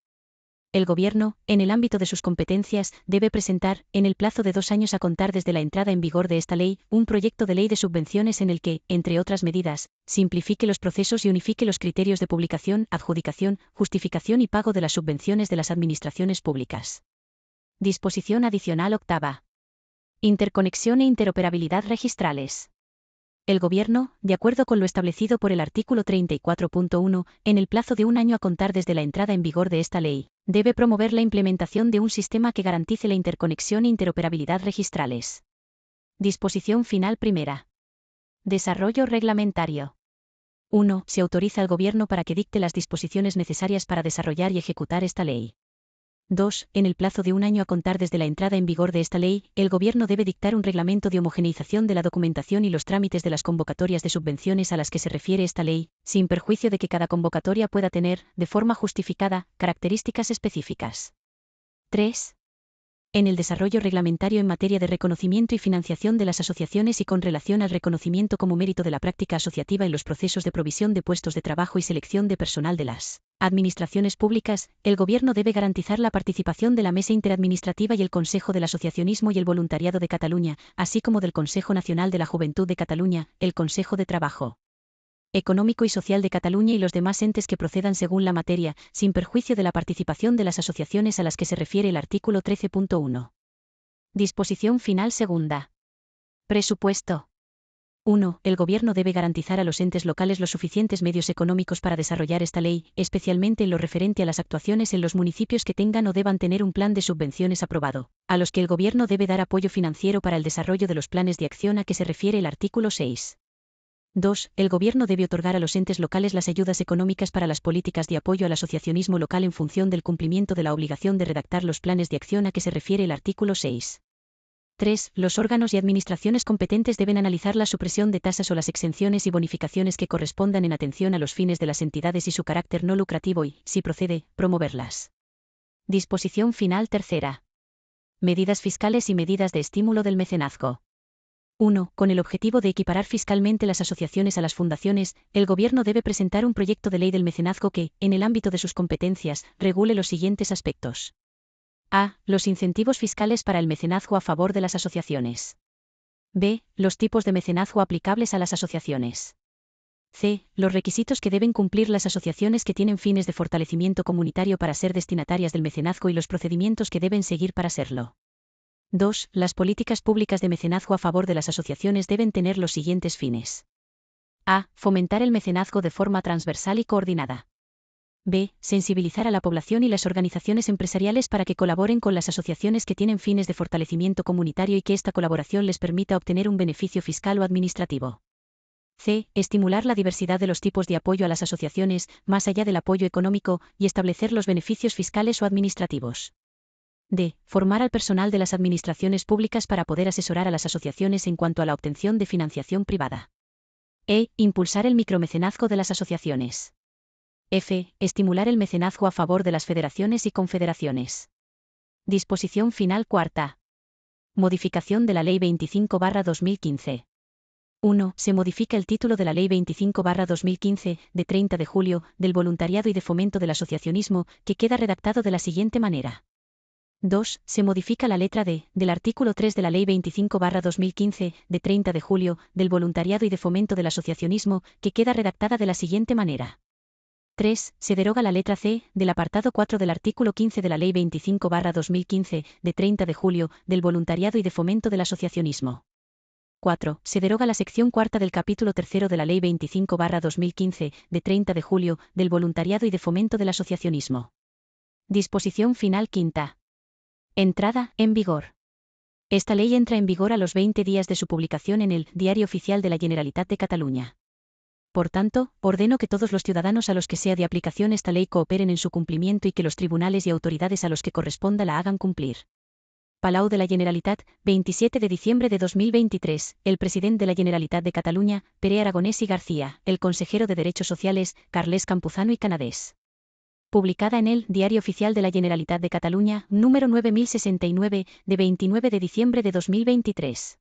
El Gobierno, en el ámbito de sus competencias, debe presentar, en el plazo de 2 años a contar desde la entrada en vigor de esta ley, un proyecto de ley de subvenciones en el que, entre otras medidas, simplifique los procesos y unifique los criterios de publicación, adjudicación, justificación y pago de las subvenciones de las administraciones públicas. Disposición adicional octava. Interconexión e interoperabilidad registrales. El Gobierno, de acuerdo con lo establecido por el artículo 34.1, en el plazo de un año a contar desde la entrada en vigor de esta ley, debe promover la implementación de un sistema que garantice la interconexión e interoperabilidad registrales. Disposición final primera. Desarrollo reglamentario. 1. Se autoriza al Gobierno para que dicte las disposiciones necesarias para desarrollar y ejecutar esta ley. 2. En el plazo de un año a contar desde la entrada en vigor de esta ley, el Gobierno debe dictar un reglamento de homogeneización de la documentación y los trámites de las convocatorias de subvenciones a las que se refiere esta ley, sin perjuicio de que cada convocatoria pueda tener, de forma justificada, características específicas. 3. En el desarrollo reglamentario en materia de reconocimiento y financiación de las asociaciones y con relación al reconocimiento como mérito de la práctica asociativa en los procesos de provisión de puestos de trabajo y selección de personal de las administraciones públicas, el Gobierno debe garantizar la participación de la Mesa Interadministrativa y el Consejo del Asociacionismo y el Voluntariado de Cataluña, así como del Consejo Nacional de la Juventud de Cataluña, el Consejo de Trabajo Económico y Social de Cataluña y los demás entes que procedan según la materia, sin perjuicio de la participación de las asociaciones a las que se refiere el artículo 13.1. Disposición final segunda. Presupuesto. 1. El Gobierno debe garantizar a los entes locales los suficientes medios económicos para desarrollar esta ley, especialmente en lo referente a las actuaciones en los municipios que tengan o deban tener un plan de subvenciones aprobado, a los que el Gobierno debe dar apoyo financiero para el desarrollo de los planes de acción a que se refiere el artículo 6. 2. El Gobierno debe otorgar a los entes locales las ayudas económicas para las políticas de apoyo al asociacionismo local en función del cumplimiento de la obligación de redactar los planes de acción a que se refiere el artículo 6. 3. Los órganos y administraciones competentes deben analizar la supresión de tasas o las exenciones y bonificaciones que correspondan en atención a los fines de las entidades y su carácter no lucrativo y, si procede, promoverlas. Disposición final tercera. Medidas fiscales y medidas de estímulo del mecenazgo. 1. Con el objetivo de equiparar fiscalmente las asociaciones a las fundaciones, el Gobierno debe presentar un proyecto de ley del mecenazgo que, en el ámbito de sus competencias, regule los siguientes aspectos. A. Los incentivos fiscales para el mecenazgo a favor de las asociaciones. B. Los tipos de mecenazgo aplicables a las asociaciones. C. Los requisitos que deben cumplir las asociaciones que tienen fines de fortalecimiento comunitario para ser destinatarias del mecenazgo y los procedimientos que deben seguir para serlo. 2. Las políticas públicas de mecenazgo a favor de las asociaciones deben tener los siguientes fines. A. Fomentar el mecenazgo de forma transversal y coordinada. B. Sensibilizar a la población y las organizaciones empresariales para que colaboren con las asociaciones que tienen fines de fortalecimiento comunitario y que esta colaboración les permita obtener un beneficio fiscal o administrativo. C. Estimular la diversidad de los tipos de apoyo a las asociaciones, más allá del apoyo económico, y establecer los beneficios fiscales o administrativos. D. Formar al personal de las administraciones públicas para poder asesorar a las asociaciones en cuanto a la obtención de financiación privada. E. Impulsar el micromecenazgo de las asociaciones. F. Estimular el mecenazgo a favor de las federaciones y confederaciones. Disposición final cuarta. Modificación de la Ley 25/2015. 1. Se modifica el título de la Ley 25/2015, de 30 de julio, del voluntariado y de fomento del asociacionismo, que queda redactado de la siguiente manera. 2. Se modifica la letra D, del artículo 3 de la Ley 25/2015, de 30 de julio, del voluntariado y de fomento del asociacionismo, que queda redactada de la siguiente manera. 3. Se deroga la letra C, del apartado 4 del artículo 15 de la Ley 25/2015, de 30 de julio, del voluntariado y de fomento del asociacionismo. 4. Se deroga la sección cuarta del capítulo 3 de la Ley 25/2015, de 30 de julio, del voluntariado y de fomento del asociacionismo. Disposición final quinta. Entrada en vigor. Esta ley entra en vigor a los 20 días de su publicación en el Diario Oficial de la Generalitat de Cataluña. Por tanto, ordeno que todos los ciudadanos a los que sea de aplicación esta ley cooperen en su cumplimiento y que los tribunales y autoridades a los que corresponda la hagan cumplir. Palau de la Generalitat, 27 de diciembre de 2023, el presidente de la Generalitat de Cataluña, Pere Aragonès y García, el consejero de Derechos Sociales, Carles Campuzano y Canadés. Publicada en el Diario Oficial de la Generalitat de Cataluña, número 9069, de 29 de diciembre de 2023.